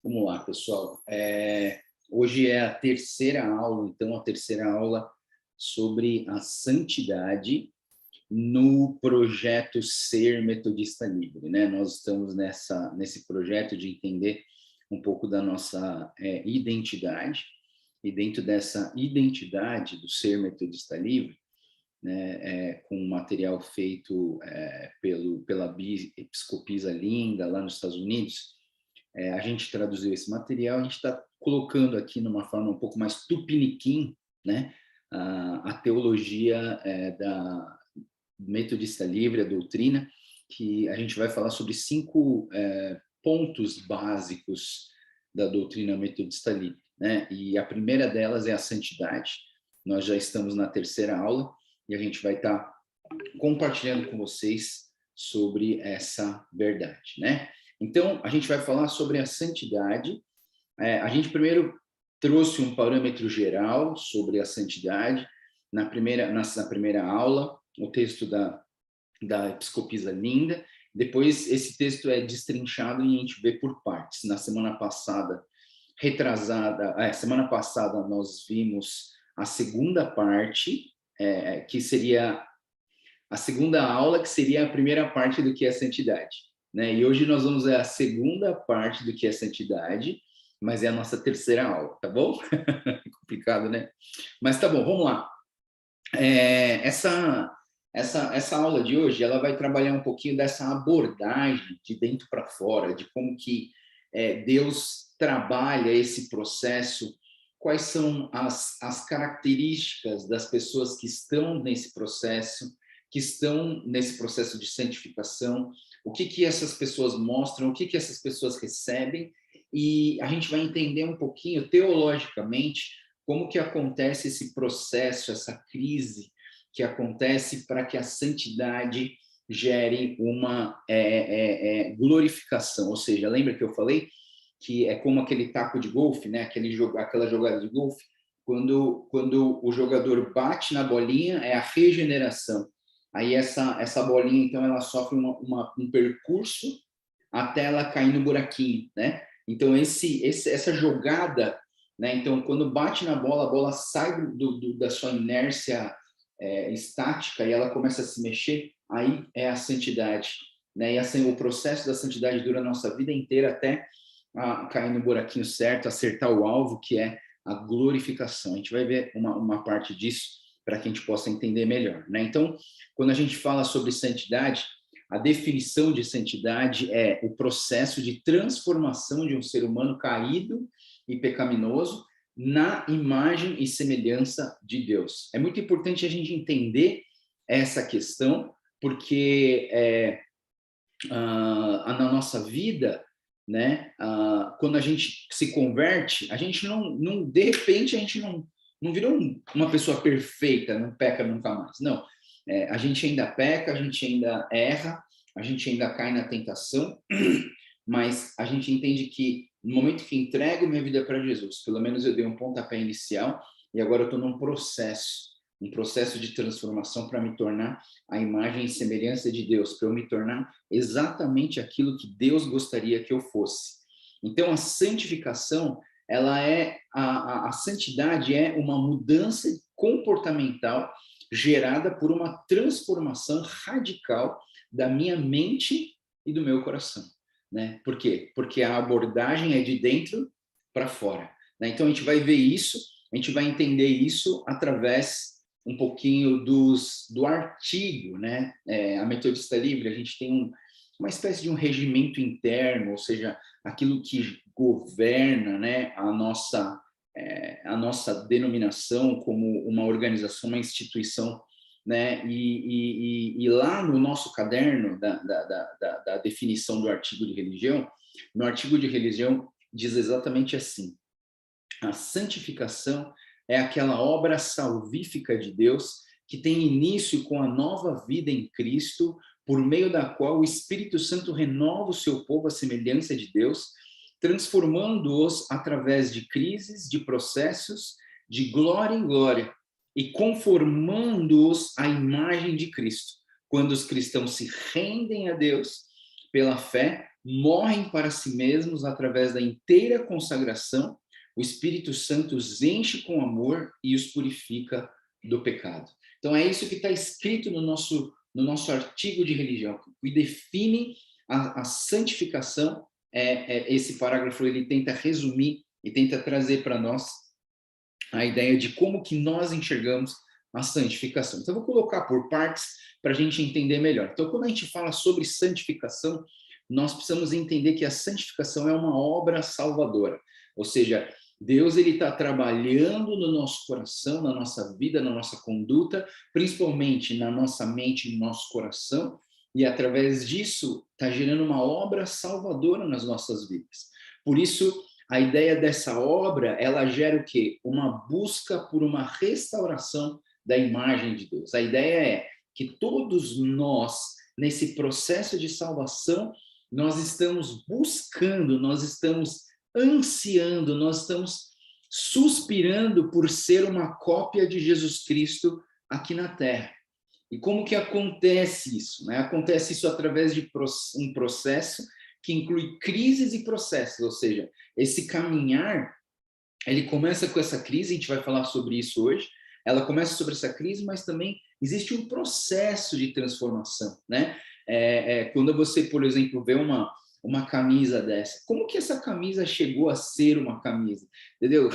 Vamos lá, pessoal. Hoje é a terceira aula, então, a terceira aula sobre a santidade no projeto Ser Metodista Livre, né? Nós estamos nesse projeto de entender um pouco da nossa identidade, e dentro dessa identidade do Ser Metodista Livre, né, com um material feito pela Episcopisa Linda, lá nos Estados Unidos, a gente traduziu esse material, a gente está colocando aqui numa forma um pouco mais tupiniquim, né, a teologia da Metodista Livre, a doutrina, que a gente vai falar sobre 5 pontos básicos da doutrina Metodista Livre, né? E a primeira delas é a santidade. Nós já estamos na terceira aula e a gente vai estar compartilhando com vocês sobre essa verdade, né? Então, a gente vai falar sobre a santidade. A gente primeiro trouxe um parâmetro geral sobre a santidade na primeira aula, o texto da Episcopisa Linda. Depois, esse texto é destrinchado e a gente vê por partes. Na semana passada, semana passada nós vimos a segunda parte, que seria a segunda aula, que seria a primeira parte do que é santidade, né? E hoje nós vamos ver a segunda parte do que é santidade, mas é a nossa terceira aula, tá bom? Complicado, né? Mas tá bom, vamos lá. Essa aula de hoje, ela vai trabalhar um pouquinho dessa abordagem de dentro para fora, de como que Deus trabalha esse processo, quais são as características das pessoas que estão nesse processo de santificação, o que essas pessoas mostram, o que essas pessoas recebem, e a gente vai entender um pouquinho teologicamente como que acontece esse processo, essa crise que acontece para que a santidade gere uma glorificação. Ou seja, lembra que eu falei que é como aquele taco de golfe, né? Aquela jogada de golfe, quando o jogador bate na bolinha, é a regeneração. Aí essa bolinha, então, ela sofre um percurso até ela cair no buraquinho, né? Então, essa jogada, né? Então, quando bate na bola, a bola sai da sua inércia estática e ela começa a se mexer, aí é a santidade, né? E assim, o processo da santidade dura a nossa vida inteira até cair no buraquinho certo, acertar o alvo, que é a glorificação. A gente vai ver uma parte disso para que a gente possa entender melhor, né? Então, quando a gente fala sobre santidade, a definição de santidade é o processo de transformação de um ser humano caído e pecaminoso na imagem e semelhança de Deus. É muito importante a gente entender essa questão, porque na nossa vida, né, quando a gente se converte, a gente não de repente, a gente não virou uma pessoa perfeita, não peca nunca mais. Não, a gente ainda peca, a gente ainda erra, a gente ainda cai na tentação, mas a gente entende que no momento que entrego minha vida para Jesus, pelo menos eu dei um pontapé inicial e agora eu estou num processo de transformação para me tornar a imagem e semelhança de Deus, para eu me tornar exatamente aquilo que Deus gostaria que eu fosse. Então, a santificação, a santidade é uma mudança comportamental gerada por uma transformação radical da minha mente e do meu coração, né? Por quê? Porque a abordagem é de dentro para fora, né? Então, a gente vai ver isso, a gente vai entender isso através um pouquinho do artigo, né? A Metodista Livre, a gente tem uma espécie de um regimento interno, ou seja, aquilo que governa, né, a nossa denominação como uma organização, uma instituição, né? E lá no nosso caderno da definição do artigo de religião, no artigo de religião diz exatamente assim: a santificação é aquela obra salvífica de Deus que tem início com a nova vida em Cristo, por meio da qual o Espírito Santo renova o seu povo à semelhança de Deus, transformando-os através de crises, de processos, de glória em glória, e conformando-os à imagem de Cristo. Quando os cristãos se rendem a Deus pela fé, morrem para si mesmos através da inteira consagração, o Espírito Santo os enche com amor e os purifica do pecado. Então é isso que está escrito no nosso artigo de religião, que define a santificação. Esse parágrafo ele tenta resumir e tenta trazer para nós a ideia de como que nós enxergamos a santificação. Então, eu vou colocar por partes para a gente entender melhor. Então, quando a gente fala sobre santificação, nós precisamos entender que a santificação é uma obra salvadora. Ou seja, Deus ele está trabalhando no nosso coração, na nossa vida, na nossa conduta, principalmente na nossa mente, no nosso coração, e através disso está gerando uma obra salvadora nas nossas vidas. Por isso, a ideia dessa obra, ela gera o quê? Uma busca por uma restauração da imagem de Deus. A ideia é que todos nós, nesse processo de salvação, nós estamos buscando, nós estamos ansiando, nós estamos suspirando por ser uma cópia de Jesus Cristo aqui na Terra. E como que acontece isso? Né? Acontece isso através de um processo que inclui crises e processos, ou seja, esse caminhar, ele começa com essa crise, a gente vai falar sobre isso hoje, ela começa sobre essa crise, mas também existe um processo de transformação, né? Quando você, por exemplo, vê uma camisa dessa, como que essa camisa chegou a ser uma camisa? Entendeu?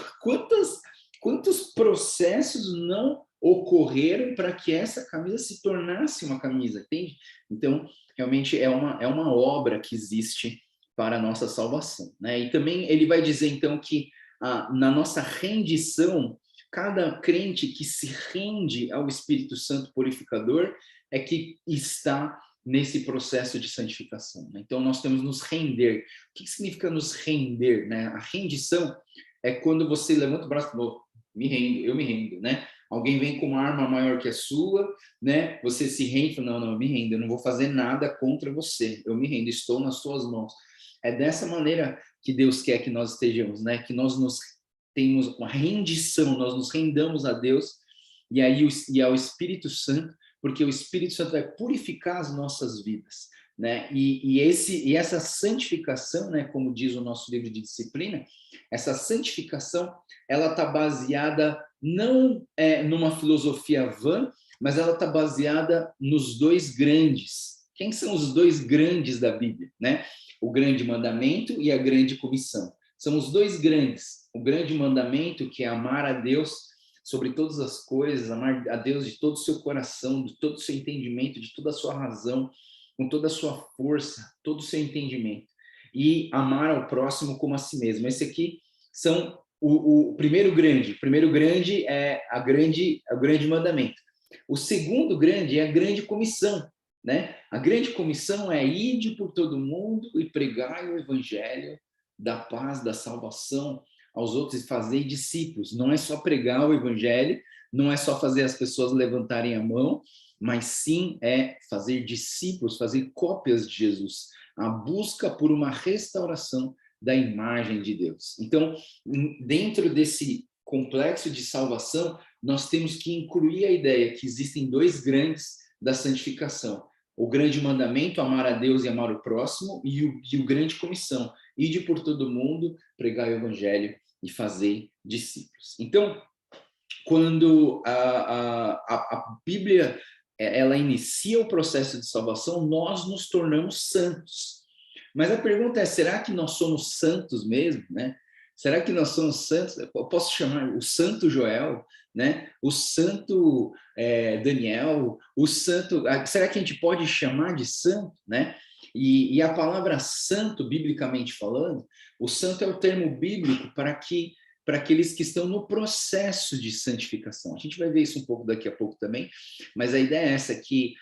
Quantos processos não ocorreram para que essa camisa se tornasse uma camisa, entende? Então, realmente é uma obra que existe para a nossa salvação, né? E também ele vai dizer, então, que na nossa rendição, cada crente que se rende ao Espírito Santo purificador é que está nesse processo de santificação, né? Então, nós temos que nos render. O que significa nos render, né? A rendição é quando você levanta o braço e fala, me rendo, eu me rendo, né? Alguém vem com uma arma maior que a sua, né? Você se rende, fala, não, eu me rendo, eu não vou fazer nada contra você, eu me rendo, estou nas suas mãos. É dessa maneira que Deus quer que nós estejamos, né? Que nós nos temos uma rendição, nós nos rendamos a Deus e ao Espírito Santo, porque o Espírito Santo vai purificar as nossas vidas, né? E essa santificação, né? Como diz o nosso livro de disciplina, essa santificação, ela está baseada não numa filosofia vã, mas ela está baseada nos dois grandes. Quem são os dois grandes da Bíblia, né? O grande mandamento e a grande comissão. São os dois grandes. O grande mandamento, que é amar a Deus sobre todas as coisas, amar a Deus de todo o seu coração, de todo o seu entendimento, de toda a sua razão, com toda a sua força, todo o seu entendimento. E amar ao próximo como a si mesmo. Esse aqui são o primeiro grande. O primeiro grande é o grande mandamento. O segundo grande é a grande comissão, né? A grande comissão é ide por todo mundo e pregai o evangelho da paz, da salvação aos outros e fazer discípulos. Não é só pregar o evangelho, não é só fazer as pessoas levantarem a mão, mas sim é fazer discípulos, fazer cópias de Jesus. A busca por uma restauração da imagem de Deus. Então, dentro desse complexo de salvação, nós temos que incluir a ideia que existem dois grandes da santificação. O grande mandamento, amar a Deus e amar o próximo, e o grande comissão, ide por todo mundo, pregar o evangelho e fazer discípulos. Então, quando a Bíblia ela inicia o processo de salvação, nós nos tornamos santos. Mas a pergunta é, será que nós somos santos mesmo, né? Será que nós somos santos? Eu posso chamar o Santo Joel, né? O Santo Daniel, o Santo... Será que a gente pode chamar de santo, né? E a palavra santo, biblicamente falando, o santo é o termo bíblico para aqueles que estão no processo de santificação. A gente vai ver isso um pouco daqui a pouco também, mas a ideia é essa, que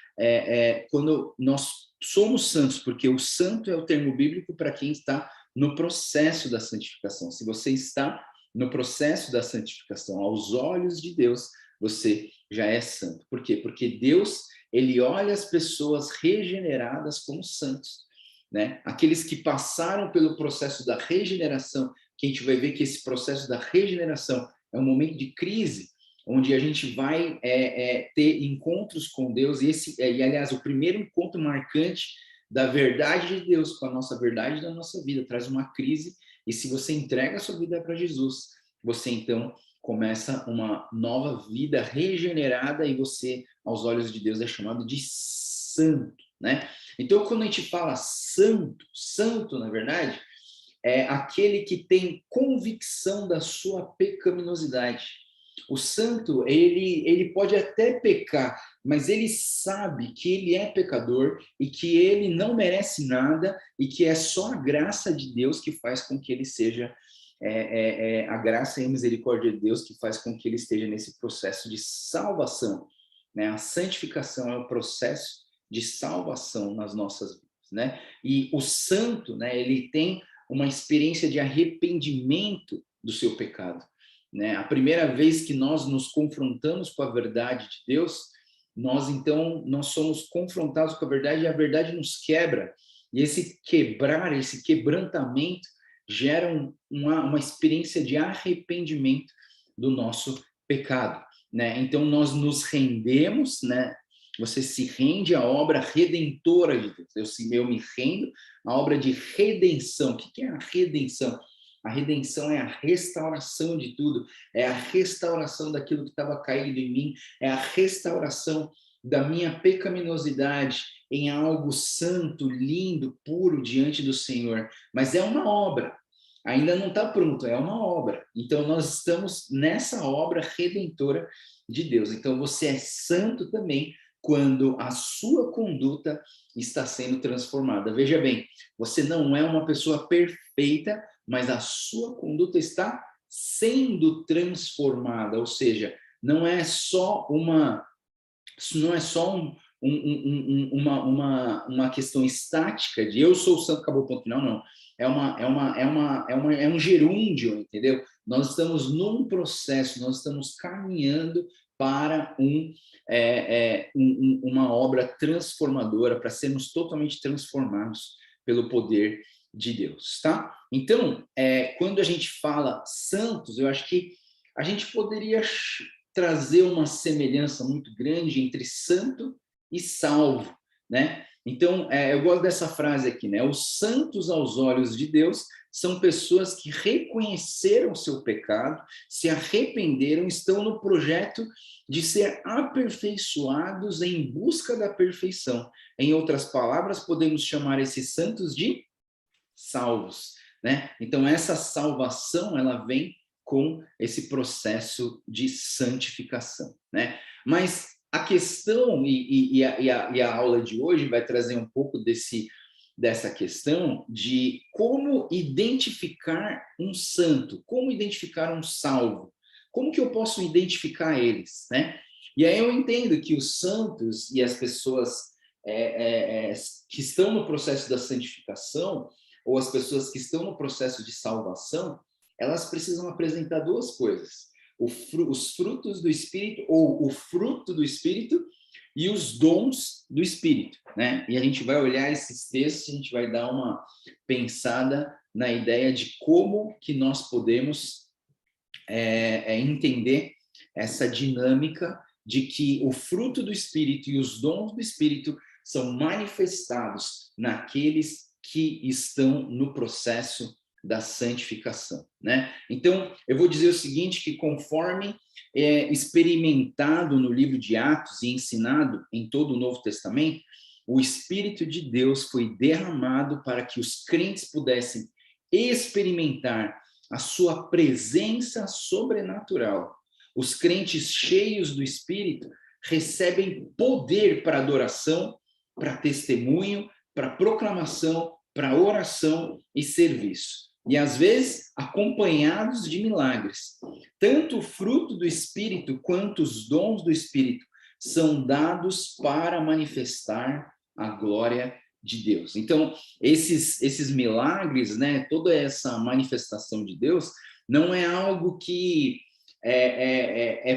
quando nós somos santos, porque o santo é o termo bíblico para quem está no processo da santificação. Se você está no processo da santificação, aos olhos de Deus, você já é santo. Por quê? Porque Deus, ele olha as pessoas regeneradas como santos, né? Aqueles que passaram pelo processo da regeneração, que a gente vai ver que esse processo da regeneração é um momento de crise, onde a gente vai ter encontros com Deus, e aliás, o primeiro encontro marcante da verdade de Deus com a nossa verdade da nossa vida, traz uma crise, e se você entrega a sua vida para Jesus, você então começa uma nova vida regenerada e você, aos olhos de Deus, é chamado de santo, né? Então, quando a gente fala santo, santo, na verdade, é aquele que tem convicção da sua pecaminosidade. O santo, ele pode até pecar, mas ele sabe que ele é pecador e que ele não merece nada e que é só a graça de Deus que faz com que ele seja, a graça e a misericórdia de Deus que faz com que ele esteja nesse processo de salvação, né? A santificação é o processo de salvação nas nossas vidas, né? E o santo, né, ele tem uma experiência de arrependimento do seu pecado, né? A primeira vez que nós nos confrontamos com a verdade de Deus, nós somos confrontados com a verdade e a verdade nos quebra. E esse quebrar, esse quebrantamento gera uma experiência de arrependimento do nosso pecado, né? Então nós nos rendemos, né? Você se rende à obra redentora de Deus. Eu me rendo à obra de redenção. O que é a redenção? A redenção é a restauração de tudo, é a restauração daquilo que estava caído em mim, é a restauração da minha pecaminosidade em algo santo, lindo, puro diante do Senhor. Mas é uma obra, ainda não está pronto, é uma obra. Então nós estamos nessa obra redentora de Deus. Então você é santo também quando a sua conduta está sendo transformada. Veja bem, você não é uma pessoa perfeita, mas a sua conduta está sendo transformada, ou seja, não é só uma questão estática de eu sou o santo, acabou o ponto final, não. É um gerúndio, entendeu? Nós estamos num processo, nós estamos caminhando para uma obra transformadora, para sermos totalmente transformados pelo poder de Deus, tá? Então, quando a gente fala santos, eu acho que a gente poderia trazer uma semelhança muito grande entre santo e salvo, né? Então, eu gosto dessa frase aqui, né? Os santos aos olhos de Deus são pessoas que reconheceram seu pecado, se arrependeram, estão no projeto de ser aperfeiçoados em busca da perfeição. Em outras palavras, podemos chamar esses santos de salvos, né? Então, essa salvação, ela vem com esse processo de santificação, né? Mas a questão e a aula de hoje vai trazer um pouco dessa questão de como identificar um santo, como identificar um salvo, como que eu posso identificar eles, né? E aí eu entendo que os santos e as pessoas que estão no processo da santificação, ou as pessoas que estão no processo de salvação, elas precisam apresentar duas coisas: os frutos do Espírito, ou o fruto do Espírito, e os dons do Espírito, né? E a gente vai olhar esses textos, a gente vai dar uma pensada na ideia de como que nós podemos entender essa dinâmica de que o fruto do Espírito e os dons do Espírito são manifestados naqueles que estão no processo da santificação, né? Então, eu vou dizer o seguinte, que conforme experimentado no livro de Atos e ensinado em todo o Novo Testamento, o Espírito de Deus foi derramado para que os crentes pudessem experimentar a sua presença sobrenatural. Os crentes cheios do Espírito recebem poder para adoração, para testemunho, para proclamação, para oração e serviço. E às vezes acompanhados de milagres. Tanto o fruto do Espírito quanto os dons do Espírito são dados para manifestar a glória de Deus. Então, esses milagres, né, toda essa manifestação de Deus, não é algo que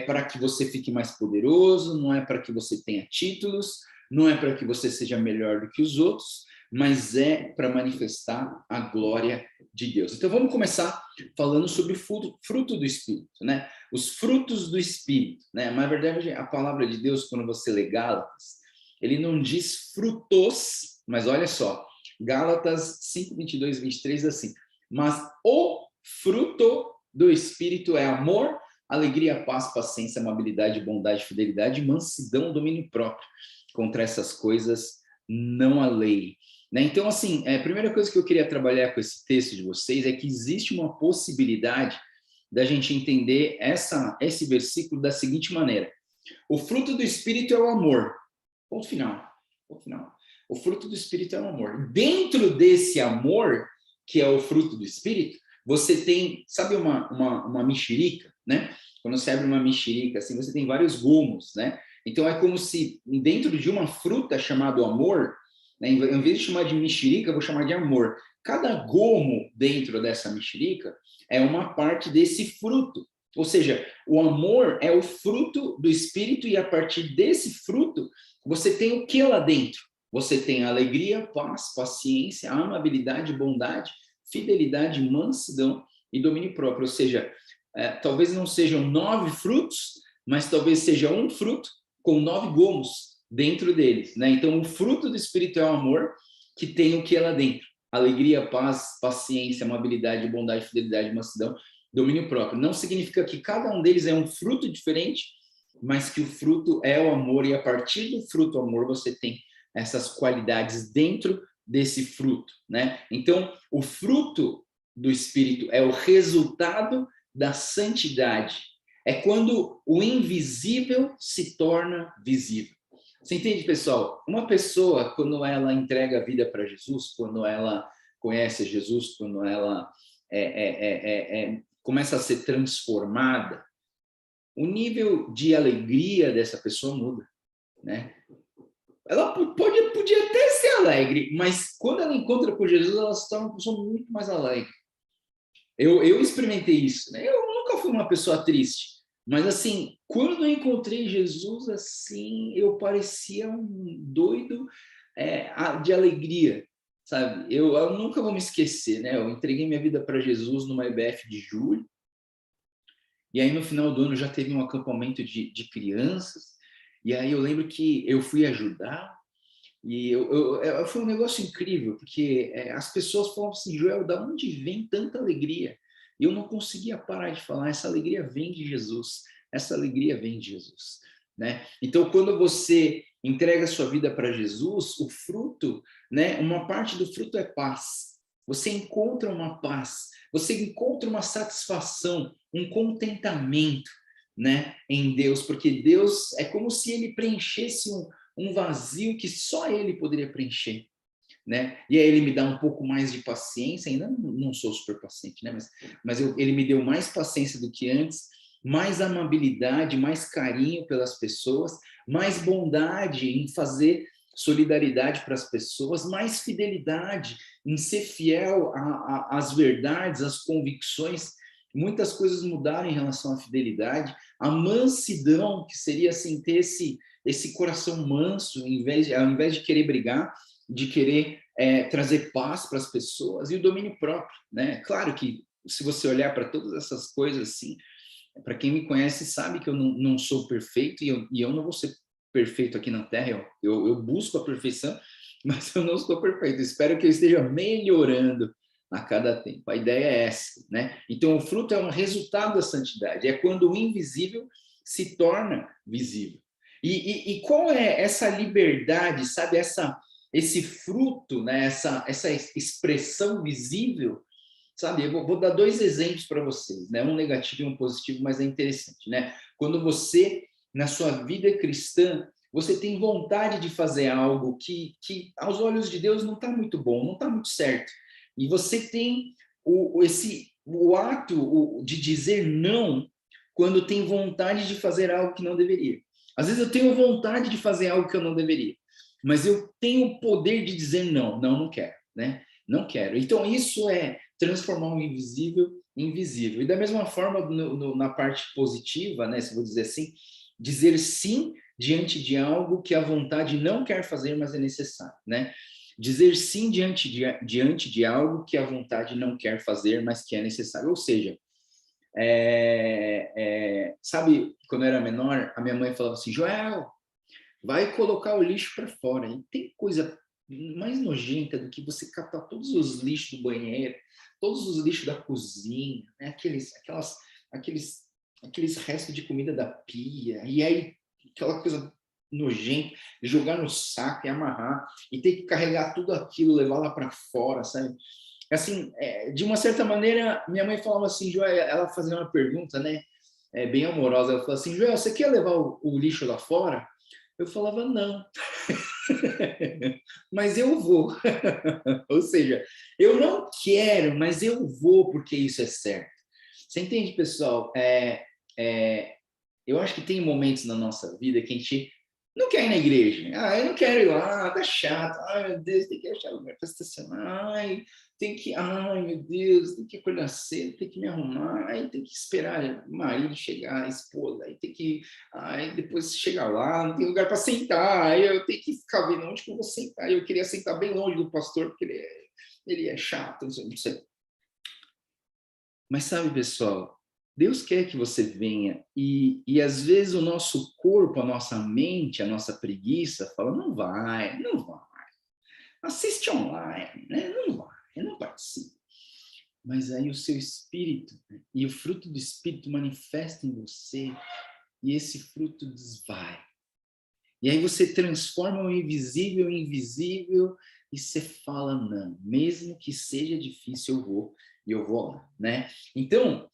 para que você fique mais poderoso, não é para que você tenha títulos, não é para que você seja melhor do que os outros, mas é para manifestar a glória de Deus. Então, vamos começar falando sobre o fruto do Espírito, né? Os frutos do Espírito, né? Mas, na verdade, a palavra de Deus, quando você lê Gálatas, ele não diz frutos, Mas olha só, Gálatas 5, 22 e 23 assim, mas o fruto do Espírito é amor, alegria, paz, paciência, amabilidade, bondade, fidelidade, mansidão, domínio próprio. Contra essas coisas não há lei. Né? Então, assim, a primeira coisa que eu queria trabalhar com esse texto de vocês é que existe uma possibilidade da gente entender esse versículo da seguinte maneira. O fruto do Espírito é o amor. Ponto final. Ponto final. O fruto do Espírito é o amor. Dentro desse amor, que é o fruto do Espírito, você tem, sabe uma mexerica, né? Quando você abre uma mexerica, assim, você tem vários gomos, né? Então, é como se dentro de uma fruta chamada amor, né, em vez de chamar de mexerica, eu vou chamar de amor. Cada gomo dentro dessa mexerica é uma parte desse fruto. Ou seja, o amor é o fruto do Espírito e a partir desse fruto, você tem o que lá dentro? Você tem alegria, paz, paciência, amabilidade, bondade, fidelidade, mansidão e domínio próprio. Ou seja, talvez não sejam 9 frutos, mas talvez seja um fruto com 9 gomos dentro deles, né? Então, o fruto do Espírito é o amor, que tem o que lá dentro? Alegria, paz, paciência, amabilidade, bondade, fidelidade, mansidão, domínio próprio. Não significa que cada um deles é um fruto diferente, mas que o fruto é o amor, e a partir do fruto amor você tem essas qualidades dentro desse fruto, né? Então, o fruto do Espírito é o resultado da santidade. É quando o invisível se torna visível. Você entende, pessoal? Uma pessoa, quando ela entrega a vida para Jesus, quando ela conhece Jesus, quando ela começa a ser transformada, o nível de alegria dessa pessoa muda, né? Ela podia até ser alegre, mas quando ela encontra com Jesus, ela se torna uma pessoa muito mais alegre. Eu experimentei isso, né? Eu nunca fui uma pessoa triste, mas assim, quando eu encontrei Jesus, assim, eu parecia um doido de alegria, sabe? Eu nunca vou me esquecer, né? Eu entreguei minha vida para Jesus numa EBF de julho, e aí no final do ano já teve um acampamento de crianças, e aí eu lembro que eu fui ajudar, e foi um negócio incrível, porque as pessoas falavam assim, Joel, da onde vem tanta alegria? E eu não conseguia parar de falar, essa alegria vem de Jesus, essa alegria vem de Jesus, né? Então, quando você entrega a sua vida para Jesus, o fruto, né, uma parte do fruto é paz. Você encontra uma paz, você encontra uma satisfação, um contentamento, né, em Deus, porque Deus é como se ele preenchesse um vazio que só ele poderia preencher, né? E aí ele me dá um pouco mais de paciência, ainda não sou super paciente, né? Mas ele me deu mais paciência do que antes, mais amabilidade, mais carinho pelas pessoas, mais bondade em fazer solidariedade para as pessoas, mais fidelidade em ser fiel às verdades, às convicções. Muitas coisas mudaram em relação à fidelidade, a mansidão, que seria assim ter esse coração manso, ao invés de querer brigar, de querer trazer paz para as pessoas, e o domínio próprio, né? Claro que se você olhar para todas essas coisas assim, para quem me conhece sabe que eu não sou perfeito, e eu não vou ser perfeito aqui na Terra, eu busco a perfeição, mas eu não sou perfeito, espero que eu esteja melhorando a cada tempo. A ideia é essa, né? Então, o fruto é um resultado da santidade, é quando o invisível se torna visível. E qual é essa liberdade, sabe? Esse fruto, né? Essa expressão visível, sabe? Eu vou dar 2 exemplos para vocês, né? Um negativo e um positivo, mas é interessante, né? Quando você, na sua vida cristã, você tem vontade de fazer algo que aos olhos de Deus não está muito bom, não está muito certo, e você tem o ato de dizer não quando tem vontade de fazer algo que não deveria. Às vezes eu tenho vontade de fazer algo que eu não deveria, mas eu tenho o poder de dizer não quero, né? Não quero. Então isso é transformar o invisível em visível. E da mesma forma, na parte positiva, né, se vou dizer assim, dizer sim diante de algo que a vontade não quer fazer, mas é necessário, né? Dizer sim diante de algo que a vontade não quer fazer, mas que é necessário. Ou seja, sabe, quando eu era menor, a minha mãe falava assim, Joel, vai colocar o lixo para fora. E tem coisa mais nojenta do que você catar todos os lixos do banheiro, todos os lixos da cozinha, né? aqueles restos de comida da pia, e aí aquela coisa nojenta, jogar no saco e amarrar, e ter que carregar tudo aquilo, levar lá para fora, sabe? Assim, de uma certa maneira, minha mãe falava assim, Joel, ela fazia uma pergunta, né? Bem amorosa, ela falou assim, Joel, você quer levar o lixo lá fora? Eu falava, não. Mas eu vou. Ou seja, eu não quero, mas eu vou porque isso é certo. Você entende, pessoal? Eu acho que tem momentos na nossa vida que a gente não quer ir na igreja. Eu não quero ir lá, tá chato. Ai, meu Deus, tem que achar lugar para estacionar. Ai, meu Deus, tem que acordar cedo, tem que me arrumar. Aí tem que esperar o marido chegar, a esposa. Aí tem que, depois chegar lá, não tem lugar para sentar. Aí eu tenho que ficar vendo onde que eu vou sentar. Eu queria sentar bem longe do pastor, porque ele é chato, não sei. Mas sabe, pessoal, Deus quer que você venha e às vezes o nosso corpo, a nossa mente, a nossa preguiça fala, não vai, assiste online, né? Não vai, não participa. Mas aí o seu espírito, né? E o fruto do espírito manifesta em você e esse fruto desvai. E aí você transforma o invisível em invisível e você fala, não, mesmo que seja difícil, eu vou lá, né? Então,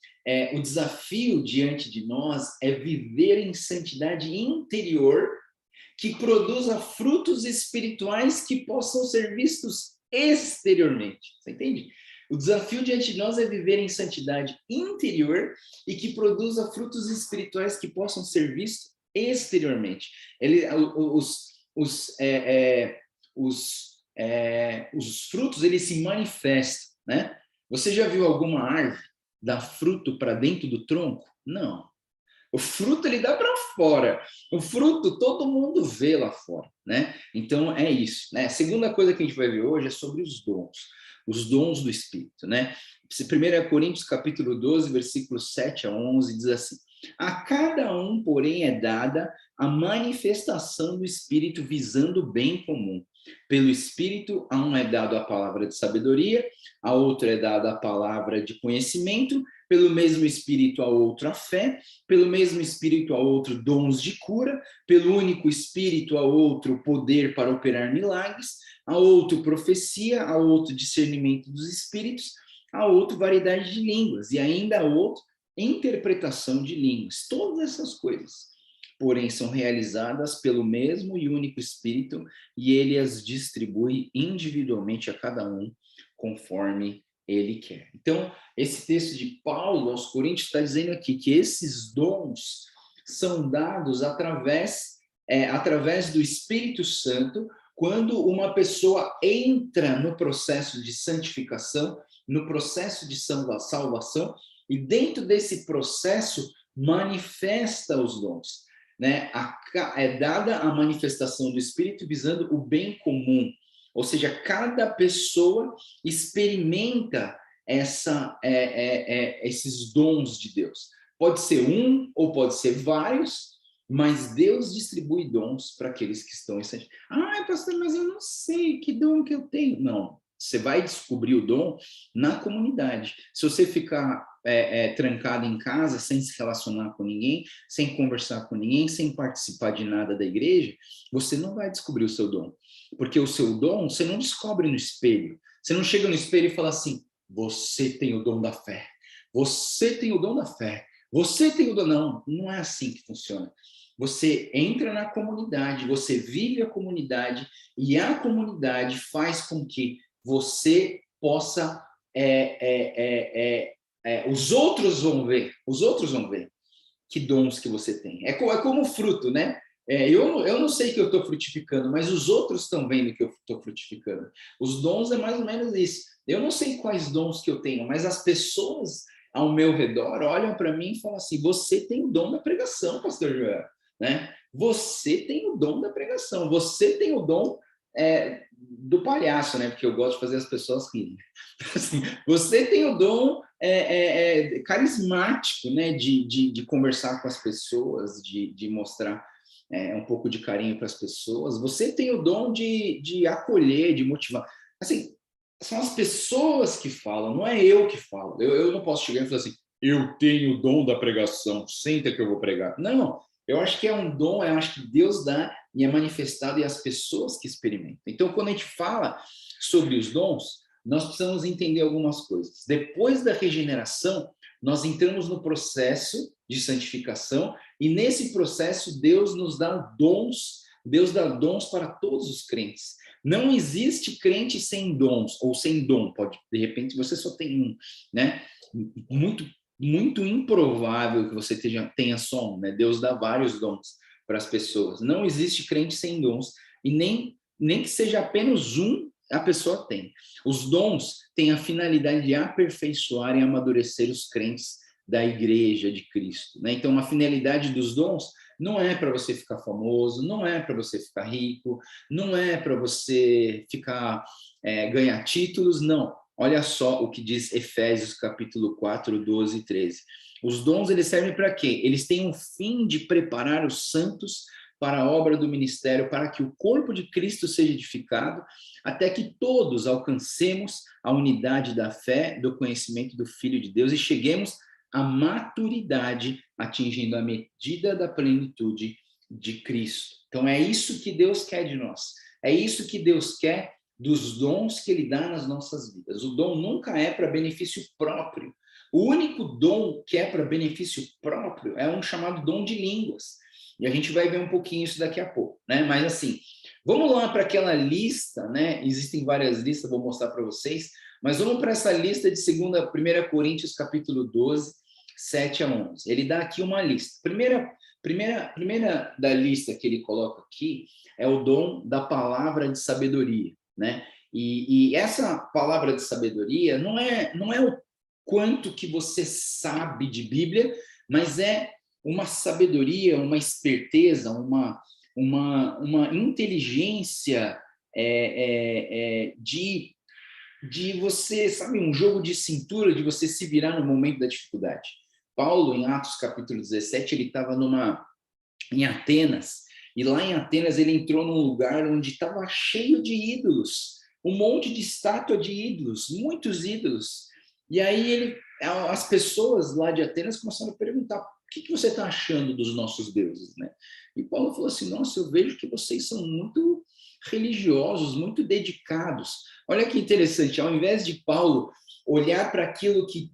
o desafio diante de nós é viver em santidade interior que produza frutos espirituais que possam ser vistos exteriormente. Você entende? O desafio diante de nós é viver em santidade interior e que produza frutos espirituais que possam ser vistos exteriormente. Os frutos, eles se manifestam, né? Você já viu alguma árvore dar fruto para dentro do tronco? Não. O fruto ele dá para fora. O fruto todo mundo vê lá fora, né? Então é isso, né? A segunda coisa que a gente vai ver hoje é sobre os dons do Espírito, né? 1 Coríntios capítulo 12, versículos 7 a 11 diz assim: a cada um, porém, é dada a manifestação do Espírito visando o bem comum. Pelo Espírito, a um é dado a palavra de sabedoria, a outro é dada a palavra de conhecimento, pelo mesmo Espírito a outro a fé, pelo mesmo Espírito a outro dons de cura, pelo único Espírito a outro poder para operar milagres, a outro profecia, a outro discernimento dos Espíritos, a outro variedade de línguas, e ainda a outro interpretação de línguas. Todas essas coisas, porém, são realizadas pelo mesmo e único Espírito, e ele as distribui individualmente a cada um, conforme ele quer. Então, esse texto de Paulo aos Coríntios está dizendo aqui que esses dons são dados através do Espírito Santo, quando uma pessoa entra no processo de santificação, no processo de salvação, e dentro desse processo manifesta os dons, né? É dada a manifestação do Espírito visando o bem comum, ou seja, cada pessoa experimenta esses dons de Deus. Pode ser um ou pode ser vários, mas Deus distribui dons para aqueles que estão em santidade. Pastor, mas eu não sei que dom que eu tenho. Não, você vai descobrir o dom na comunidade. Se você ficar trancado em casa, sem se relacionar com ninguém, sem conversar com ninguém, sem participar de nada da igreja, você não vai descobrir o seu dom. Porque o seu dom, você não descobre no espelho. Você não chega no espelho e fala assim, você tem o dom da fé. Você tem o dom da fé. Você tem o dom... Não, não é assim que funciona. Você entra na comunidade, você vive a comunidade e a comunidade faz com que você possa... os outros vão ver que dons que você tem. É como fruto, né? Eu não sei que eu estou frutificando, mas os outros estão vendo que eu estou frutificando. Os dons é mais ou menos isso. Eu não sei quais dons que eu tenho, mas as pessoas ao meu redor olham para mim e falam assim, você tem o dom da pregação, pastor Joel, né? Você tem o dom da pregação, você tem o dom do palhaço, né? Porque eu gosto de fazer as pessoas rirem. Assim, você tem o dom carismático, né? De conversar com as pessoas, de mostrar um pouco de carinho para as pessoas. Você tem o dom de acolher, de motivar. Assim, são as pessoas que falam, não é eu que falo. Eu não posso chegar e falar assim, eu tenho o dom da pregação, senta que eu vou pregar. Não, eu acho que é um dom, eu acho que Deus dá e é manifestado e as pessoas que experimentam. Então, quando a gente fala sobre os dons, nós precisamos entender algumas coisas. Depois da regeneração, nós entramos no processo de santificação e nesse processo Deus nos dá dons, Deus dá dons para todos os crentes. Não existe crente sem dons ou sem dom, pode, de repente você só tem um, né? Muito improvável que você tenha só um, né? Deus dá vários dons para as pessoas. Não existe crente sem dons e nem que seja apenas um a pessoa tem. Os dons têm a finalidade de aperfeiçoar e amadurecer os crentes da igreja de Cristo, né? Então, a finalidade dos dons não é para você ficar famoso, não é para você ficar rico, não é para você ficar ganhar títulos, não. Olha só o que diz Efésios capítulo 4, 12 e 13. Os dons, eles servem para quê? Eles têm o fim de preparar os santos para a obra do ministério, para que o corpo de Cristo seja edificado, até que todos alcancemos a unidade da fé, do conhecimento do Filho de Deus e cheguemos à maturidade, atingindo a medida da plenitude de Cristo. Então é isso que Deus quer de nós. É isso que Deus quer dos dons que Ele dá nas nossas vidas. O dom nunca é para benefício próprio. O único dom que é para benefício próprio é um chamado dom de línguas. E a gente vai ver um pouquinho isso daqui a pouco, né? Mas assim, vamos lá para aquela lista, né? Existem várias listas, vou mostrar para vocês, mas vamos para essa lista de 1 Coríntios, capítulo 12, 7 a 11. Ele dá aqui uma lista. Primeira da lista que ele coloca aqui é o dom da palavra de sabedoria, né? E essa palavra de sabedoria não é o quanto que você sabe de Bíblia, mas é uma sabedoria, uma esperteza, uma inteligência de você, sabe, um jogo de cintura, de você se virar no momento da dificuldade. Paulo, em Atos capítulo 17, ele estava em Atenas, e lá em Atenas ele entrou num lugar onde estava cheio de ídolos, um monte de estátua de ídolos, muitos ídolos. E aí as pessoas lá de Atenas começaram a perguntar, o que você está achando dos nossos deuses, né? E Paulo falou assim, nossa, eu vejo que vocês são muito religiosos, muito dedicados. Olha que interessante, ao invés de Paulo olhar para aquilo que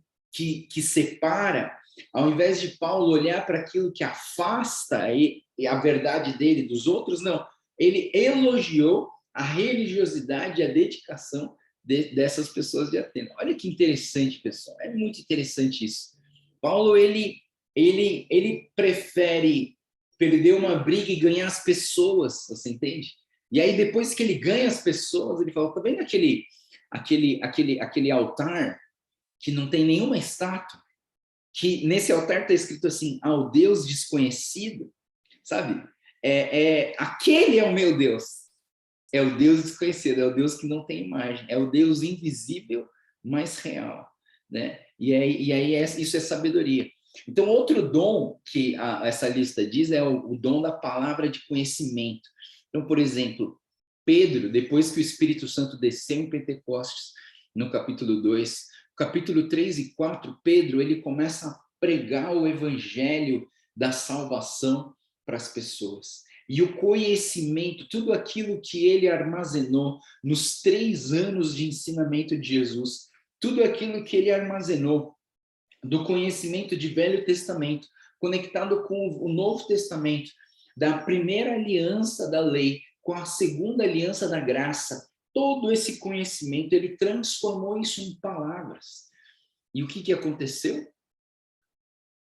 separa, ao invés de Paulo olhar para aquilo que afasta e a verdade dele dos outros, não. Ele elogiou a religiosidade e a dedicação dessas pessoas de Atenas. Olha que interessante, pessoal. É muito interessante isso. Paulo, ele prefere perder uma briga e ganhar as pessoas, você entende? E aí, depois que ele ganha as pessoas, ele fala, tá vendo aquele altar que não tem nenhuma estátua? Que nesse altar está escrito assim, ao Deus desconhecido, sabe? Aquele é o meu Deus. É o Deus desconhecido, é o Deus que não tem imagem, é o Deus invisível, mas real, né? E aí isso é sabedoria. Então, outro dom que essa lista diz é o dom da palavra de conhecimento. Então, por exemplo, Pedro, depois que o Espírito Santo desceu em Pentecostes, no capítulo 2, capítulo 3 e 4, Pedro, ele começa a pregar o evangelho da salvação para as pessoas. E o conhecimento, tudo aquilo que ele armazenou nos 3 anos de ensinamento de Jesus, tudo aquilo que ele armazenou do conhecimento de Velho Testamento, conectado com o Novo Testamento, da primeira aliança da lei, com a segunda aliança da graça, todo esse conhecimento, ele transformou isso em palavras. E o que aconteceu?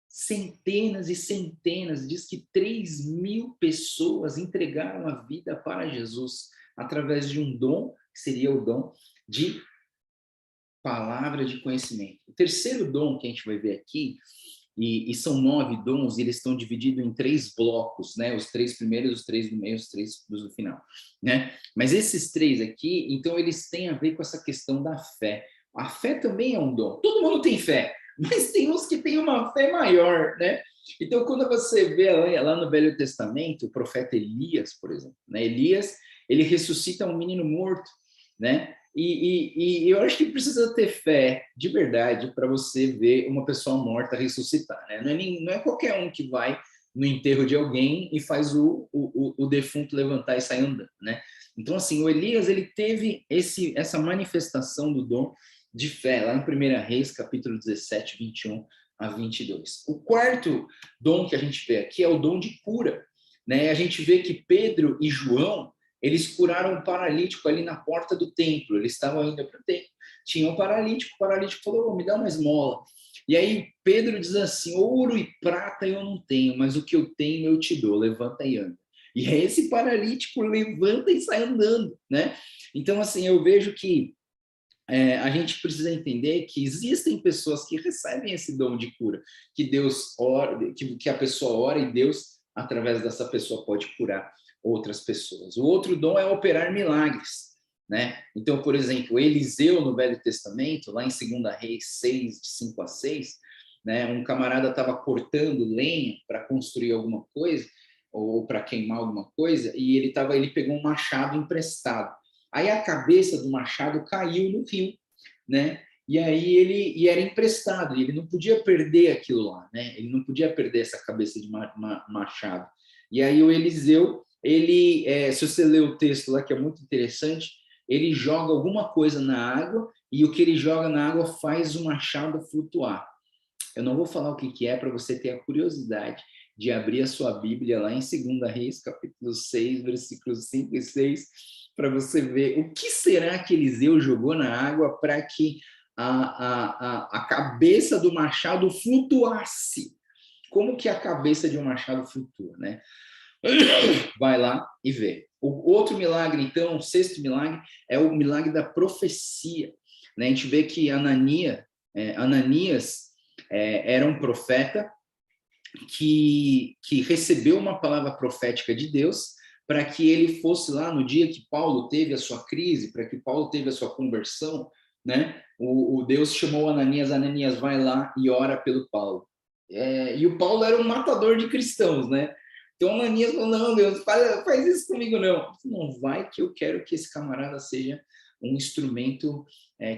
Centenas e centenas, diz que 3.000 pessoas entregaram a vida para Jesus, através de um dom, que seria o dom de palavra de conhecimento. O terceiro dom que a gente vai ver aqui, e são 9 dons, e eles estão divididos em 3 blocos, né? Os 3 primeiros, os 3 do meio, os 3 do final, né? Mas esses 3 aqui, então, eles têm a ver com essa questão da fé. A fé também é um dom. Todo mundo tem fé, mas tem uns que têm uma fé maior, né? Então, quando você vê lá no Velho Testamento, o profeta Elias, por exemplo, né? Elias, ele ressuscita um menino morto, né? E eu acho que precisa ter fé, de verdade, para você ver uma pessoa morta ressuscitar, né? Não é qualquer um que vai no enterro de alguém e faz o defunto levantar e sair andando, né? Então, assim, o Elias, ele teve essa manifestação do dom de fé, lá em 1 Reis, capítulo 17, 21 a 22. O quarto dom que a gente vê aqui é o dom de cura, né? A gente vê que Pedro e João, eles curaram um paralítico ali na porta do templo, eles estavam indo para o templo, tinha um paralítico, o paralítico falou, me dá uma esmola. E aí Pedro diz assim, ouro e prata eu não tenho, mas o que eu tenho eu te dou, levanta e anda. E esse paralítico levanta e sai andando, né? Então, assim, eu vejo que a gente precisa entender que existem pessoas que recebem esse dom de cura, que Deus ora, que a pessoa ora e Deus, através dessa pessoa, pode curar outras pessoas. O outro dom é operar milagres, né? Então, por exemplo, Eliseu, no Velho Testamento, lá em 2 Reis 6, de 5 a 6, né, um camarada estava cortando lenha para construir alguma coisa, ou para queimar alguma coisa, e ele pegou um machado emprestado. Aí a cabeça do machado caiu no rio, né? E aí ele era emprestado, e ele não podia perder aquilo lá, né? Ele não podia perder essa cabeça de machado. E aí o Eliseu, se você ler o texto lá, que é muito interessante, ele joga alguma coisa na água, e o que ele joga na água faz o machado flutuar. Eu não vou falar o que é para você ter a curiosidade de abrir a sua Bíblia lá em 2 Reis, capítulo 6, versículos 5 e 6, para você ver o que será que Eliseu jogou na água para que a cabeça do machado flutuasse. Como que a cabeça de um machado flutua, né? Vai lá e vê. O outro milagre, então, o sexto milagre, é o milagre da profecia, né? A gente vê que Ananias era um profeta que recebeu uma palavra profética de Deus para que ele fosse lá no dia que Paulo teve a sua crise, para que Paulo teve a sua conversão, né? O Deus chamou Ananias, vai lá e ora pelo Paulo. E o Paulo era um matador de cristãos, né? Então Ananias falou, não, Deus, faz isso comigo não. Não vai que eu quero que esse camarada seja um instrumento